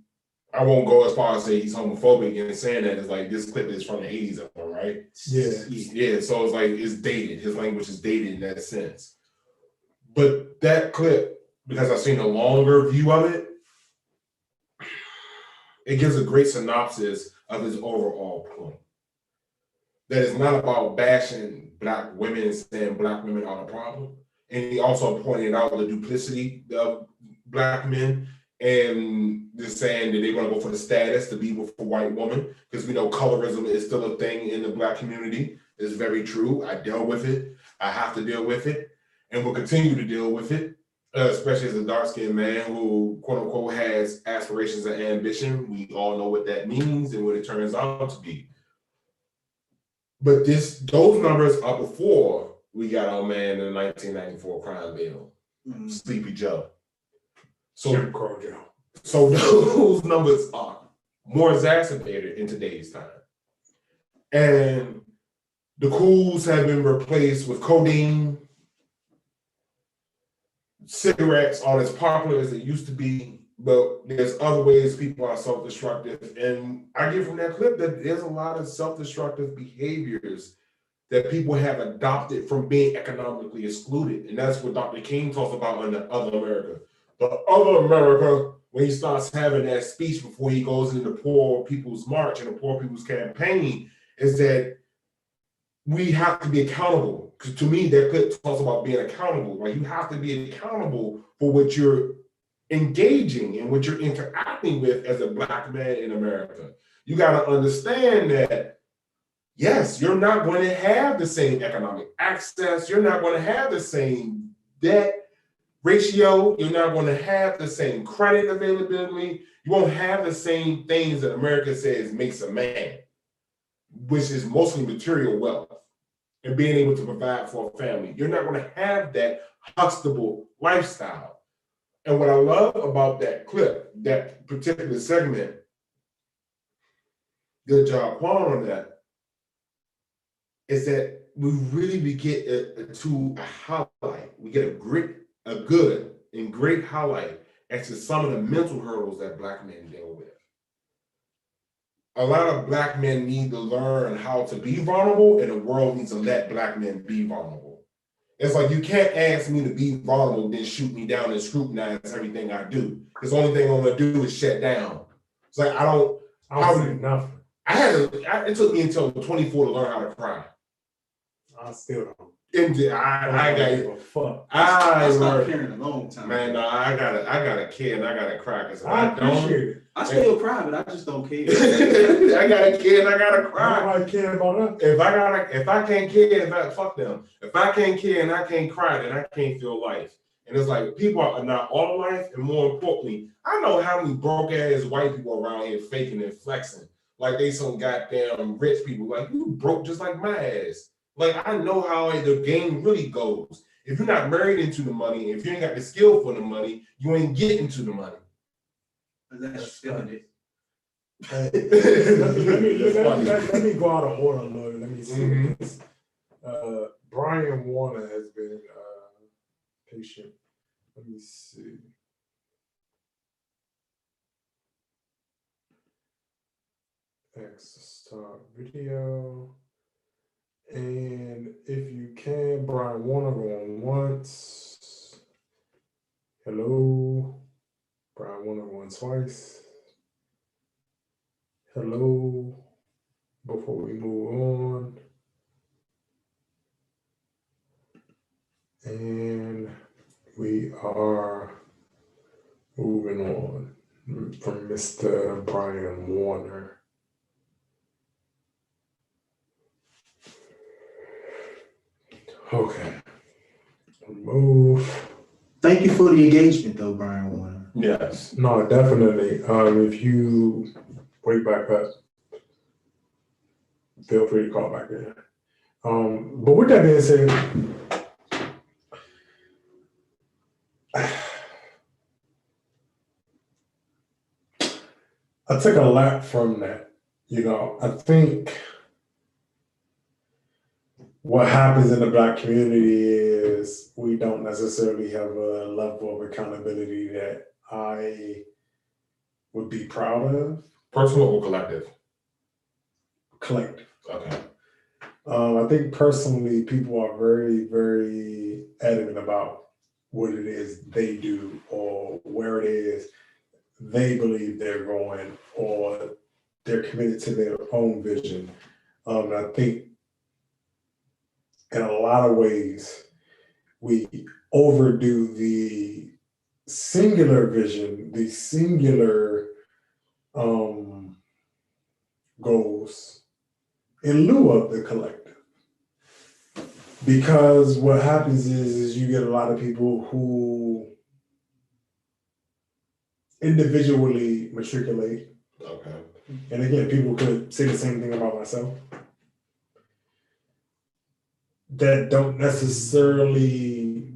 I won't go as far as say he's homophobic and saying that. It's like this clip is from the 80s, right? Yeah. Yeah, so it's like it's dated. His language is dated in that sense. But that clip, because I've seen a longer view of it, it gives a great synopsis of his overall point. That it's not about bashing black women and saying black women are the problem. And he also pointed out the duplicity of black men and just saying that they're going to go for the status to be with a white woman, because we know colorism is still a thing in the black community. It's very true. I dealt with it. I have to deal with it, and will continue to deal with it, especially as a dark-skinned man who, quote unquote, has aspirations and ambition. We all know what that means and what it turns out to be. But those numbers are before we got our man in the 1994 crime bill, Sleepy Joe. So those numbers are more exacerbated in today's time. And the cools have been replaced with codeine. Cigarettes aren't as popular as they used to be, but there's other ways people are self-destructive. And I get from that clip that there's a lot of self-destructive behaviors that people have adopted from being economically excluded. And that's what Dr. King talks about in The Other America. The Other America, when he starts having that speech before he goes into the Poor People's March and the Poor People's Campaign, is that we have to be accountable. Because to me, that clip talks about being accountable. Like, you have to be accountable for what you're engaging and what you're interacting with as a black man in America. You got to understand that, yes, you're not going to have the same economic access. You're not going to have the same debt ratio. You're not going to have the same credit availability. You won't have the same things that America says makes a man, which is mostly material wealth and being able to provide for a family. You're not going to have that huxtable lifestyle. And what I love about that clip, that particular segment, good job, Quan, on that, is that we really get to a highlight. We get a good and great highlight as to some of the mental hurdles that black men deal with. A lot of black men need to learn how to be vulnerable, and the world needs to let black men be vulnerable. It's like, you can't ask me to be vulnerable, then shoot me down and scrutinize everything I do. Because the only thing I'm going to do is shut down. It's like, I don't say nothing. It took me until 24 to learn how to cry. I still don't. I got give a fuck. I stopped caring a long time. Man, no, I gotta care and I gotta cry because I appreciate it. I still cry, but I just don't care. I gotta care and I gotta cry. Nobody care about that. If I can't care, fuck them. If I can't care and I can't cry, then I can't feel life. And it's like people are not all life, and more importantly, I know how many broke ass white people around here faking and flexing like they some goddamn rich people. Like, you broke just like my ass. Like, I know how the game really goes. If you're not married into the money, if you ain't got the skill for the money, you ain't getting to the money. Unless you're feeling it. Let me go out of order, Lord. Let me see this. Brian Warner has been patient. Let me see. Start video. And if you can, Brian Warner going once. Hello. Brian Warner going twice. Hello. Before we move on. And we are moving on from Mr. Brian Warner. Okay. Move. Thank you for the engagement, though, Brian Warner. Yes. No, definitely. If you wake back up, feel free to call back in. But with that being said, I took a lot from that. You know, I think what happens in the Black community is we don't necessarily have a level of accountability that I would be proud of. Personal or collective? Collective. Okay. I think personally, people are very, very adamant about what it is they do or where it is they believe they're going, or they're committed to their own vision. And I think in a lot of ways, we overdo the singular vision, the singular goals in lieu of the collective. Because what happens is you get a lot of people who individually matriculate. Okay. And again, people could say the same thing about myself. That don't necessarily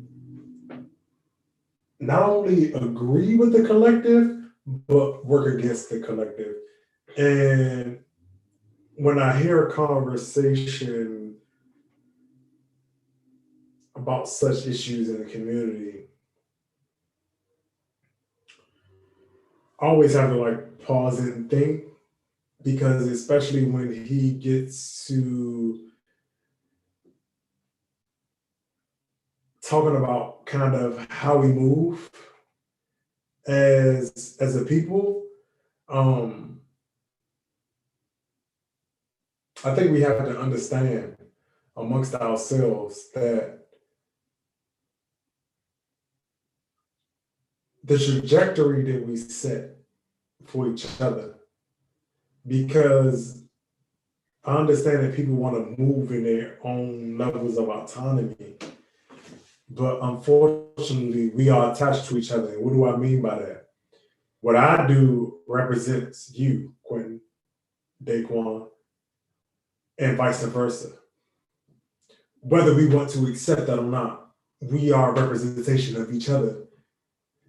not only agree with the collective, but work against the collective. And when I hear a conversation about such issues in the community, I always have to like pause and think, because especially when he gets to talking about kind of how we move as a people, I think we have to understand amongst ourselves that the trajectory that we set for each other, because I understand that people want to move in their own levels of autonomy, but unfortunately we are attached to each other. And what do I mean by that? What I do represents you, Quentin, Daquan, and vice versa. Whether we want to accept that or not, we are a representation of each other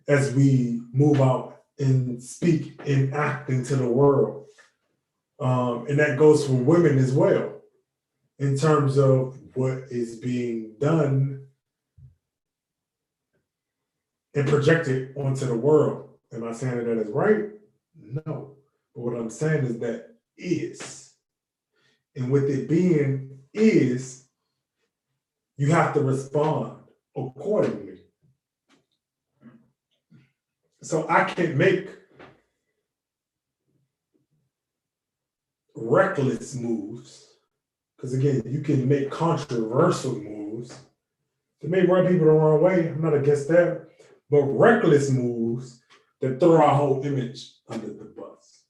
as we move out and speak and act into the world. And that goes for women as well, in terms of what is being done and projected onto the world. Am I saying that is right? No. But what I'm saying is that is. And with it being is, you have to respond accordingly. So I can make reckless moves, because again, you can make controversial moves that may run people the wrong way. I'm not against that, but reckless moves that throw our whole image under the bus.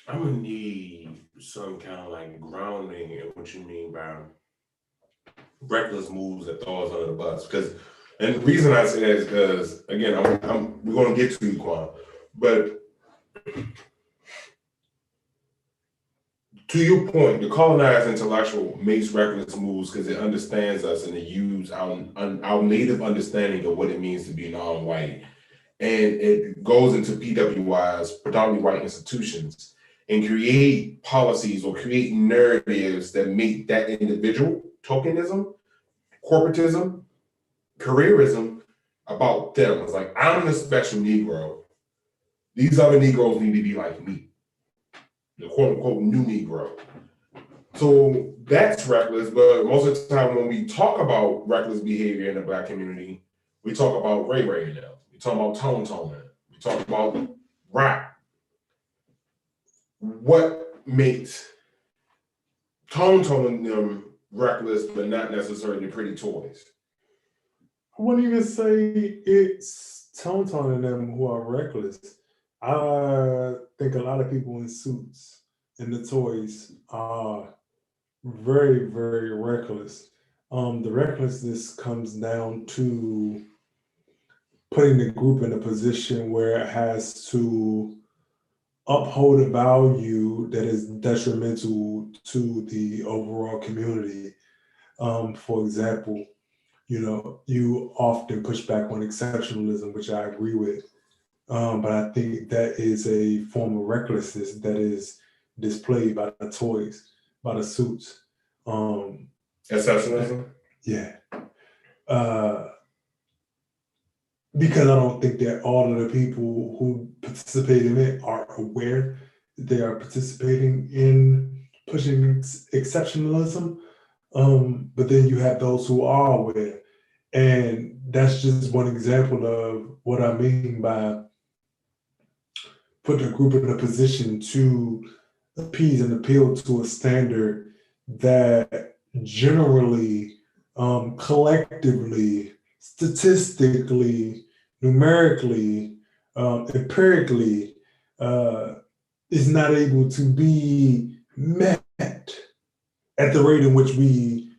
I'm gonna need some kind of like grounding in what you mean by reckless moves that throw us under the bus. Because, and the reason I say that is because, again, we're gonna get to you, Quan, but to your point, the colonized intellectual makes reckless moves because it understands us and it uses our native understanding of what it means to be non-white. And it goes into PWIs, predominantly white institutions, and create policies or create narratives that make that individual, tokenism, corporatism, careerism, about them. It's like, I'm the special Negro. These other Negroes need to be like me, the quote unquote new Negro. So that's reckless, but most of the time when we talk about reckless behavior in the Black community, we talk about Ray Ray and them. We talk about Tone Tone. We talk about rap. What makes Tone Tone and them reckless, but not necessarily pretty toys? I wouldn't even say it's Tone Tone and them who are reckless. I think a lot of people in suits and the toys are very, very reckless. The recklessness comes down to putting the group in a position where it has to uphold a value that is detrimental to the overall community. For example, you often push back on exceptionalism, which I agree with. But I think that is a form of recklessness that is displayed by the toys, by the suits. Exceptionalism? Yeah. Because I don't think that all of the people who participate in it are aware that they are participating in pushing exceptionalism. But then you have those who are aware. And that's just one example of what I mean by put the group in a position to appease and appeal to a standard that generally, collectively, statistically, numerically, empirically, is not able to be met at the rate in which we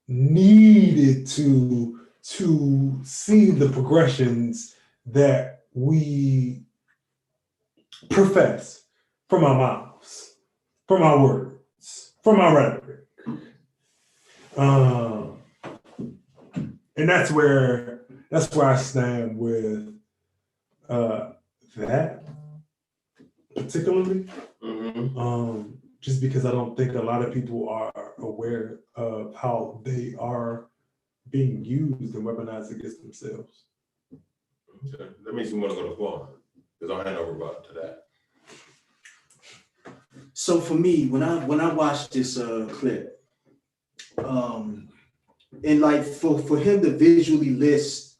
needed to see the progressions that we profess from our mouths, from our words, from our rhetoric. And that's where I stand with that particularly. Mm-hmm. Just because I don't think a lot of people are aware of how they are being used and weaponized against themselves. Okay. That means you want to go to Quan, because I'll hand over to that. So for me, when I watched this clip, and like for him to visually list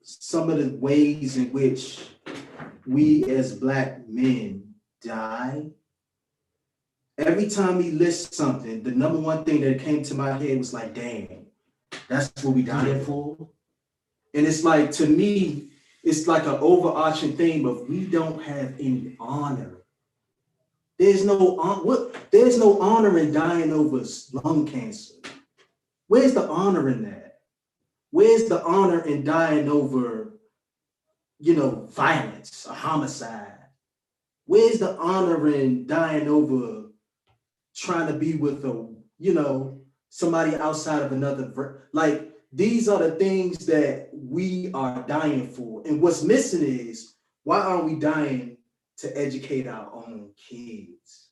some of the ways in which we as Black men die, every time he lists something, the number one thing that came to my head was like, damn, that's what we dying for. And it's like, to me, it's like an overarching theme of we don't have any honor. There's no honor in dying over lung cancer. Where's the honor in that? Where's the honor in dying over, violence, a homicide? Where's the honor in dying over trying to be with somebody outside of another? Like, these are the things that we are dying for. And what's missing is, why aren't we dying to educate our own kids?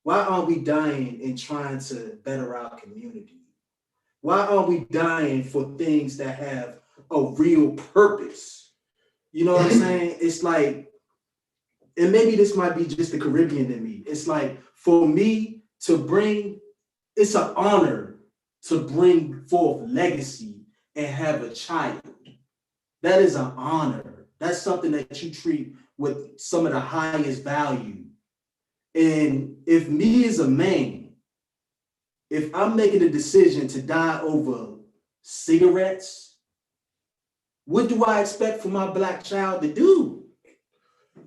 Why aren't we dying and trying to better our community? Why aren't we dying for things that have a real purpose? You know what I'm saying? It's like, and maybe this might be just the Caribbean in me. It's like, for me it's an honor to bring forth legacy and have a child. That is an honor. That's something that you treat with some of the highest value. And if me as a man, if I'm making a decision to die over cigarettes, what do I expect for my black child to do?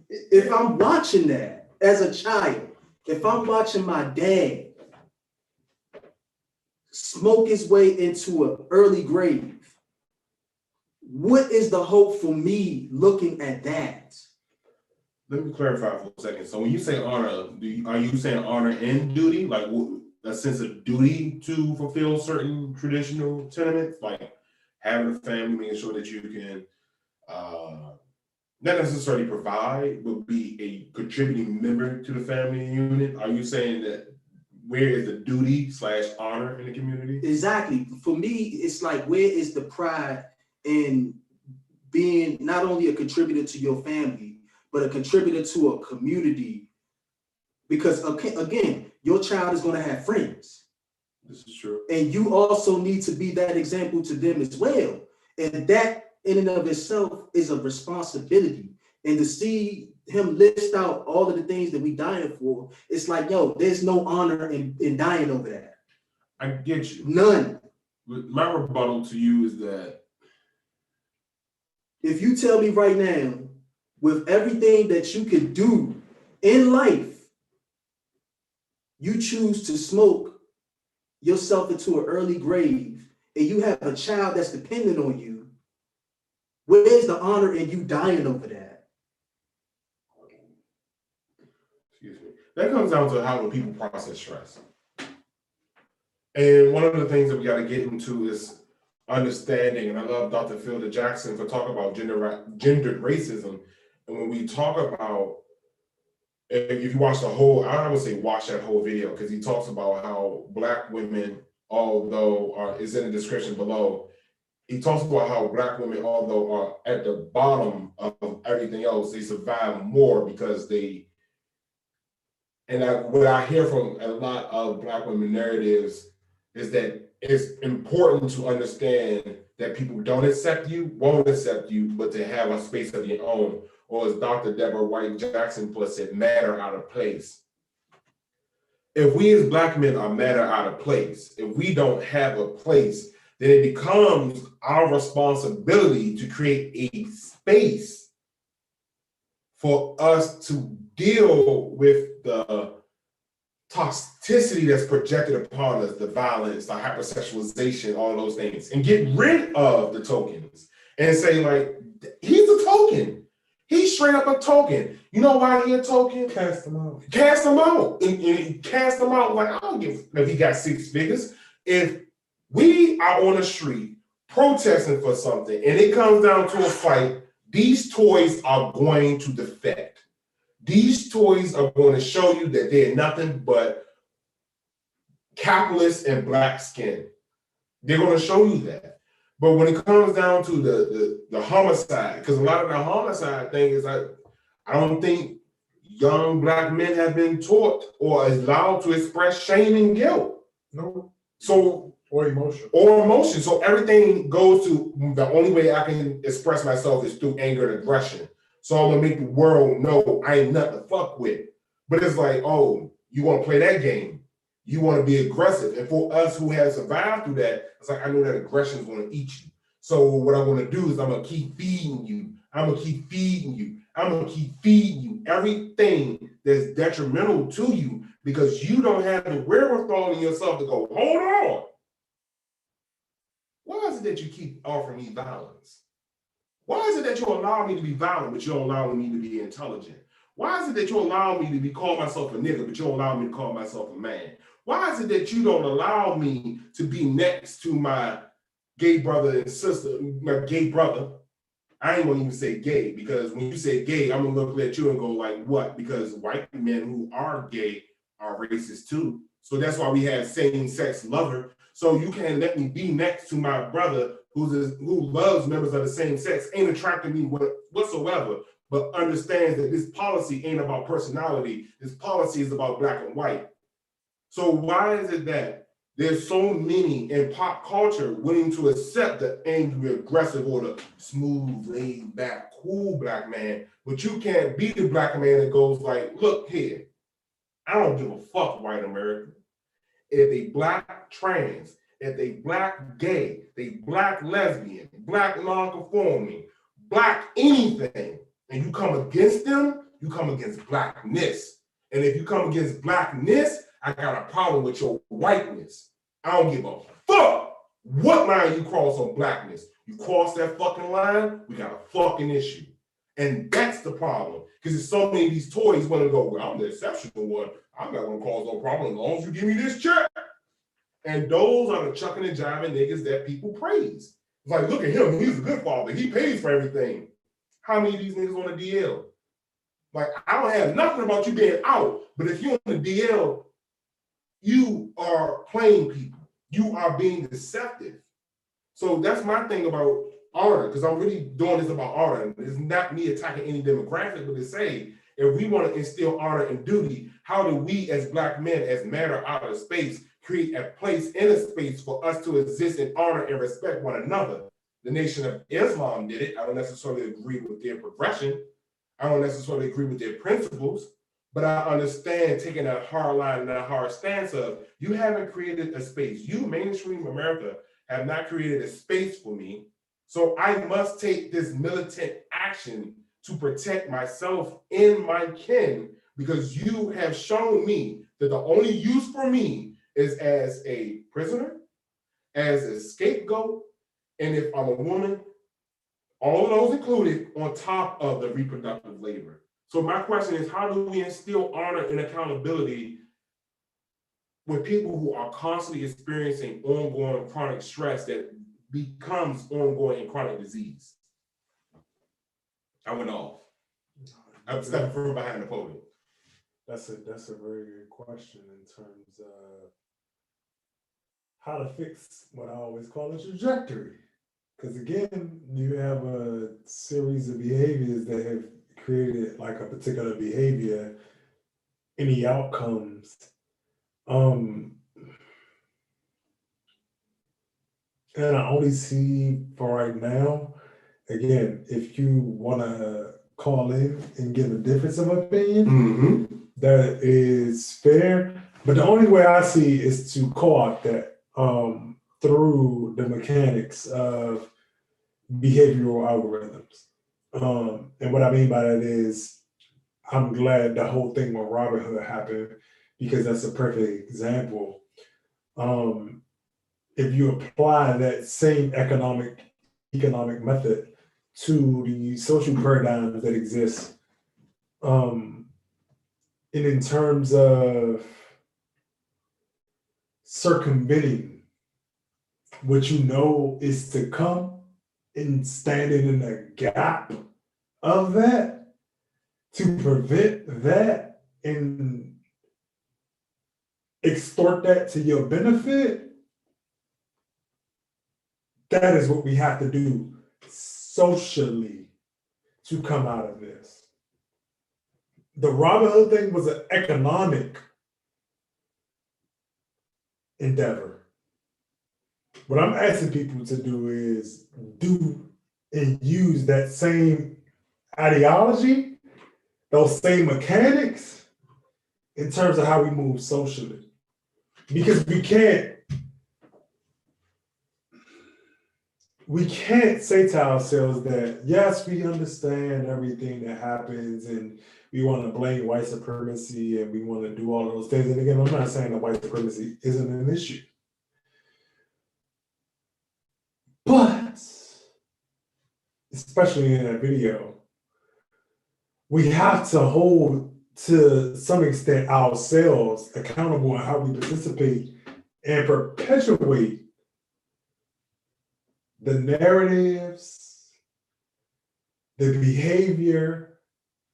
If I'm watching that as a child, if I'm watching my dad smoke his way into an early grave, what is the hope for me looking at that? Let me clarify for a second. So when you say honor, are you saying honor and duty, like a sense of duty to fulfill certain traditional tenets, like having a family, making sure that you can not necessarily provide, but be a contributing member to the family unit? Are you saying that where is the duty / honor in the community? Exactly. For me, it's like, where is the pride in being not only a contributor to your family, but a contributor to a community? Because again, your child is going to have friends. This is true. And you also need to be that example to them as well. And that in and of itself is a responsibility. And to see him list out all of the things that we dying for, it's like, yo, there's no honor in dying over that. I get you. None. My rebuttal to you is that if you tell me right now, with everything that you could do in life, you choose to smoke yourself into an early grave, and you have a child that's dependent on you, where's the honor in you dying over that? Excuse me. That comes down to how people process stress. And one of the things that we got to get into is understanding, and I love Dr. Phil Jackson for talking about gendered racism. And when we talk about, if you watch the whole, I would say watch that whole video, because he talks about how Black women, although is in the description below, he talks about how Black women, although are at the bottom of everything else, they survive more because they, and what I hear from a lot of Black women narratives is that it's important to understand that people don't accept you, won't accept you, but to have a space of your own. Or as Dr. Deborah White Jackson puts it, matter out of place. If we as Black men are matter out of place, if we don't have a place, then it becomes our responsibility to create a space for us to deal with the toxicity that's projected upon us, the violence, the hypersexualization, all those things, and get rid of the tokens and say, like, he's a token. He's straight up a token. You know why he a token? Cast them out. Cast him out. And cast him out. Like, I don't give if he got 6 figures. If we are on the street protesting for something and it comes down to a fight, these toys are going to defect. These toys are going to show you that they're nothing but capitalist and Black skin. They're going to show you that. But when it comes down to the homicide, because a lot of the homicide thing is, I don't think young Black men have been taught or allowed to express shame and guilt. No. So Or emotion. Or emotion. So everything goes to, the only way I can express myself is through anger and aggression. So I'm gonna make the world know I ain't nothing to fuck with. But it's like, oh, you want to play that game. You want to be aggressive. And for us who have survived through that, it's like, I know that aggression is going to eat you. So what I'm going to do is I'm going to keep feeding you. I'm going to keep feeding you. I'm going to keep feeding you everything that's detrimental to you, because you don't have the wherewithal in yourself to go, hold on. Why is it that you keep offering me violence? Why is it that you allow me to be violent, but you don't allow me to be intelligent? Why is it that you allow me to call myself a nigga, but you don't allow me to call myself a man? Why is it that you don't allow me to be next to my gay brother and sister, my gay brother? I ain't gonna even say gay, because when you say gay, I'm gonna look at you and go like, what? Because white men who are gay are racist too. So that's why we have same-sex lover. So you can't let me be next to my brother who loves members of the same sex, ain't attracted me whatsoever, but understands that this policy ain't about personality. This policy is about Black and white. So why is it that there's so many in pop culture willing to accept the angry, aggressive, or the smooth, laid back, cool Black man, but you can't be the Black man that goes like, look here, I don't give a fuck, white America. If they black trans, if they black gay, they black lesbian, black non-conforming, black anything, and you come against them, you come against blackness. And if you come against blackness, I got a problem with your whiteness. I don't give a fuck what line you cross on blackness. You cross that fucking line, we got a fucking issue. And that's the problem. Because there's so many of these toys want to go, well, I'm the exceptional one. I'm not going to cause no problem as long as you give me this check. And those are the chucking and jiving niggas that people praise. It's like, look at him. He's a good father. He pays for everything. How many of these niggas on the DL? Like, I don't have nothing about you being out, but if you're on the DL, you are playing people. You are being deceptive. So that's my thing about honor, because I'm really doing this about honor. It's not me attacking any demographic, but to say, if we want to instill honor and duty, how do we as black men, as matter out of space, create a place in a space for us to exist and honor and respect one another? The Nation of Islam did it. I don't necessarily agree with their progression. I don't necessarily agree with their principles, but I understand taking a hard line and a hard stance of, you haven't created a space. You, mainstream America, have not created a space for me. So I must take this militant action to protect myself and my kin, because you have shown me that the only use for me is as a prisoner, as a scapegoat, and if I'm a woman, all of those included on top of the reproductive labor. So my question is, how do we instill honor and accountability with people who are constantly experiencing ongoing chronic stress that becomes ongoing and chronic disease? I went off. I'm stepping from behind the podium. That's a very good question in terms of how to fix what I always call a trajectory. Because again, you have a series of behaviors that have created like a particular behavior, any outcomes. And I only see for right now, again, if you want to call in and give a difference of opinion, that is fair. But the only way I see is to co-opt that through the mechanics of behavioral algorithms. And what I mean by that is, I'm glad the whole thing with Robin Hood happened, because that's a perfect example. If you apply that same economic method to the social paradigms that exist, and in terms of circumventing what you know is to come and standing in the gap of that to prevent that and extort that to your benefit, that is what we have to do socially to come out of this. The Robin Hood thing was an economic endeavor. What I'm asking people to do is do and use that same ideology, those same mechanics in terms of how we move socially. Because we can't say to ourselves that, yes, we understand everything that happens and we want to blame white supremacy and we want to do all of those things. And again, I'm not saying that white supremacy isn't an issue. But, especially in that video, we have to hold to some extent ourselves accountable in how we participate and perpetuate the narratives, the behavior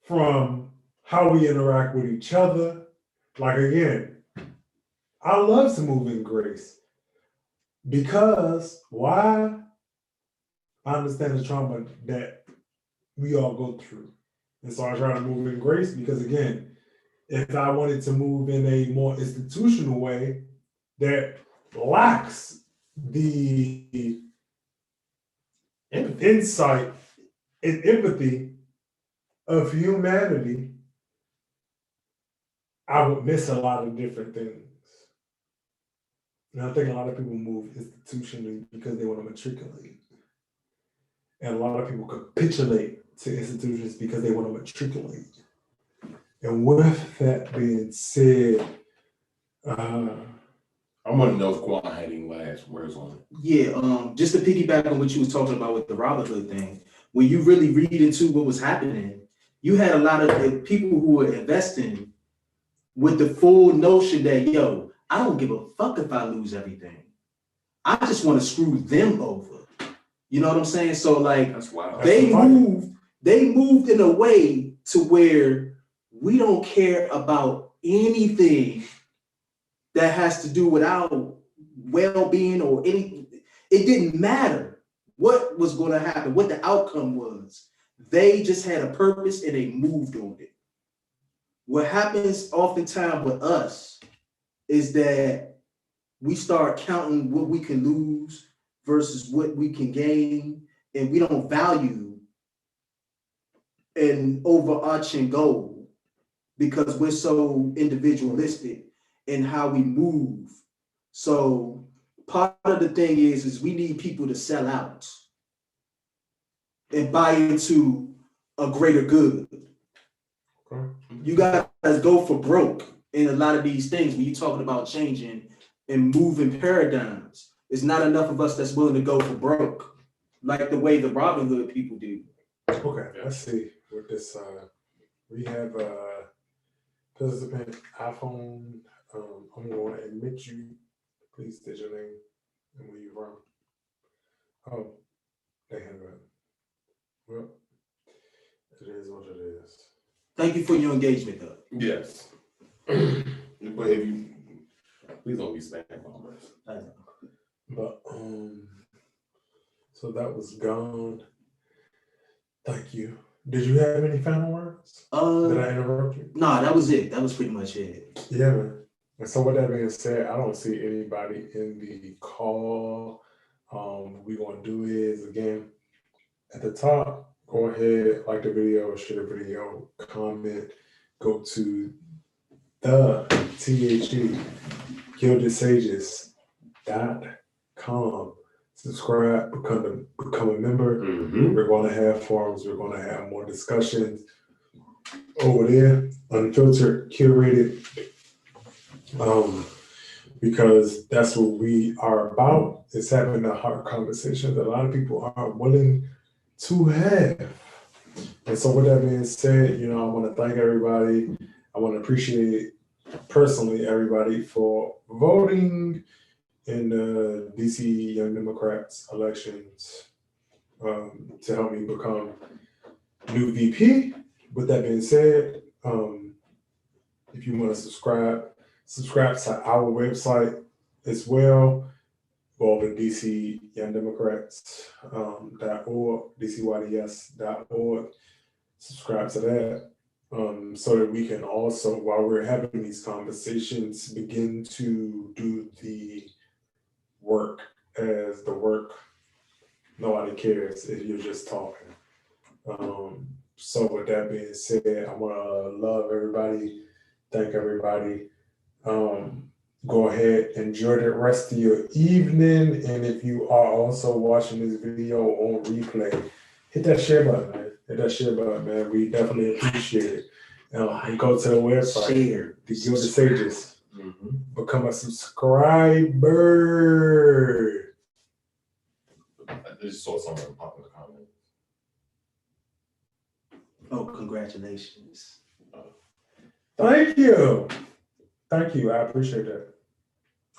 from how we interact with each other. Like again, I love to move in grace. Because why? I understand the trauma that we all go through. And so I try to move in grace because again, if I wanted to move in a more institutional way that lacks the insight and empathy of humanity, I would miss a lot of different things. And I think a lot of people move institutionally because they want to matriculate. And a lot of people capitulate to institutions because they want to matriculate. And with that being said, I want to know if Quan had any last words on it. Yeah, just to piggyback on what you was talking about with the Robin Hood thing, when you really read into what was happening, you had a lot of the people who were investing with the full notion that, yo, I don't give a fuck if I lose everything. I just want to screw them over. You know what I'm saying? So like, That's wild. they moved in a way to where we don't care about anything that has to do with our well-being or anything. It didn't matter what was going to happen, what the outcome was. They just had a purpose and they moved on it. What happens oftentimes with us is that we start counting what we can lose versus what we can gain, and we don't value an overarching goal because we're so individualistic in how we move. So part of the thing is we need people to sell out and buy into a greater good. okay. You got to go for broke in a lot of these things when you're talking about changing and moving paradigms. It's not enough of us that's willing to go for broke, like the way the Robin Hood people do. Okay, let's see. With this, we have participant iPhone. I'm going to admit you. Please state your name and where you're from. Oh, they have it. Well, it is what it is. Thank you for your engagement, though. Yes. But if you, please don't be spam bombers. But so that was gone. Thank you. Did you have any final words? Did I interrupt you? Nah, that was it. That was pretty much it. Yeah, man. And so with that being said, I don't see anybody in the call. What we're gonna do is, again, at the top, go ahead, like the video, share the video, comment, go to the THE Gilded Sages.com. Subscribe, become a member. Mm-hmm. We're going to have forums. We're going to have more discussions over there, unfiltered, curated, because that's what we are about. Is having the hard conversations that a lot of people are willing to have. And so, with that being said, I want to thank everybody. I want to appreciate personally everybody for voting in the DC Young Democrats elections to help me become new VP. With that being said, if you want to subscribe to our website as well, go over to DC Young Democrats .org, DCYDS.org. Subscribe to that so that we can also, while we're having these conversations, begin to do the work as the work. Nobody cares if you're just talking. So with that being said, I want to love everybody, thank everybody. Go ahead, enjoy the rest of your evening. And if you are also watching this video on replay, hit that share button, man. Hit that share button, man. We definitely appreciate it. And go to the website, Share. the Gilded Sages. Mm-hmm. Become a subscriber. I just saw someone pop in the comments. Oh, congratulations. Thank you. Thank you. I appreciate that.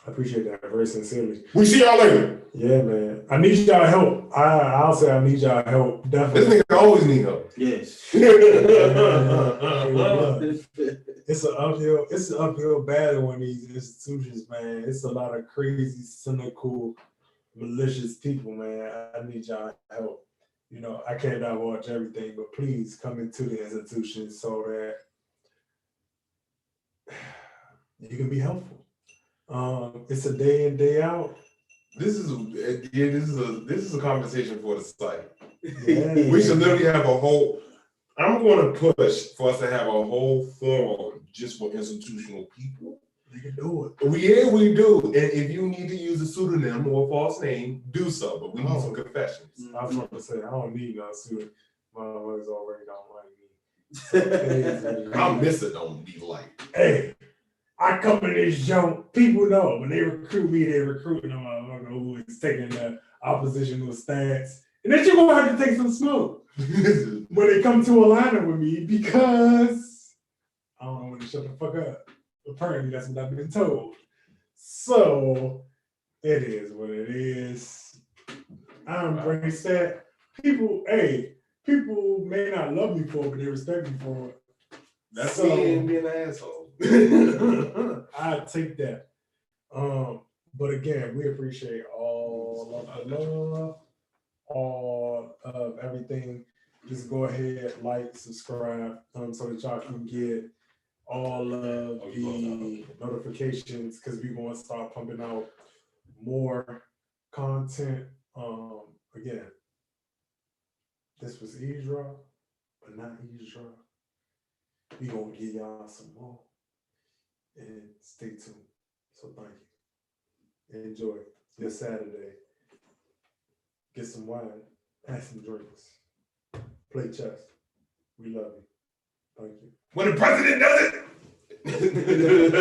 I appreciate that very sincerely. We see y'all later. Yeah, man. I need y'all help. I'll say I need y'all help. Definitely. This nigga always need help. Yes. It's an uphill battle in these institutions, man. It's a lot of crazy, cynical, malicious people, man. I need y'all help. I can't divulge everything, but please come into the institution so that you can be helpful. It's a day in, day out. This is a conversation for the site. Yeah. We should literally have a whole. I'm going to push for us to have a whole forum just for institutional people. We can do it. We do. And if you need to use a pseudonym or a false name, do so. But we need some confessions. I was about to say, I don't need no suit. My mother's already don't like me. I'll miss it, don't be like. Hey, I come in this joint, people know when they recruit me, they recruiting a motherfucker who is taking the oppositional stance. And then you're gonna have to take some smoke when they come to alignment with me because I don't know when to shut the fuck up. Apparently, that's what I've been told. So it is what it is. I embrace that. People may not love me for it, but they respect me for it. That's So, me and being an asshole. I take that. But again, we appreciate all of the love, all of everything. Just go ahead, like, subscribe, so that y'all can get all of the notifications because we're going to start pumping out more content. Again, this was eavesdrop, but not eavesdrop. We're going to give y'all some more. And stay tuned. So thank you. Enjoy your Saturday. Get some wine, have some drinks, play chess. We love you. Thank you. When the president does it.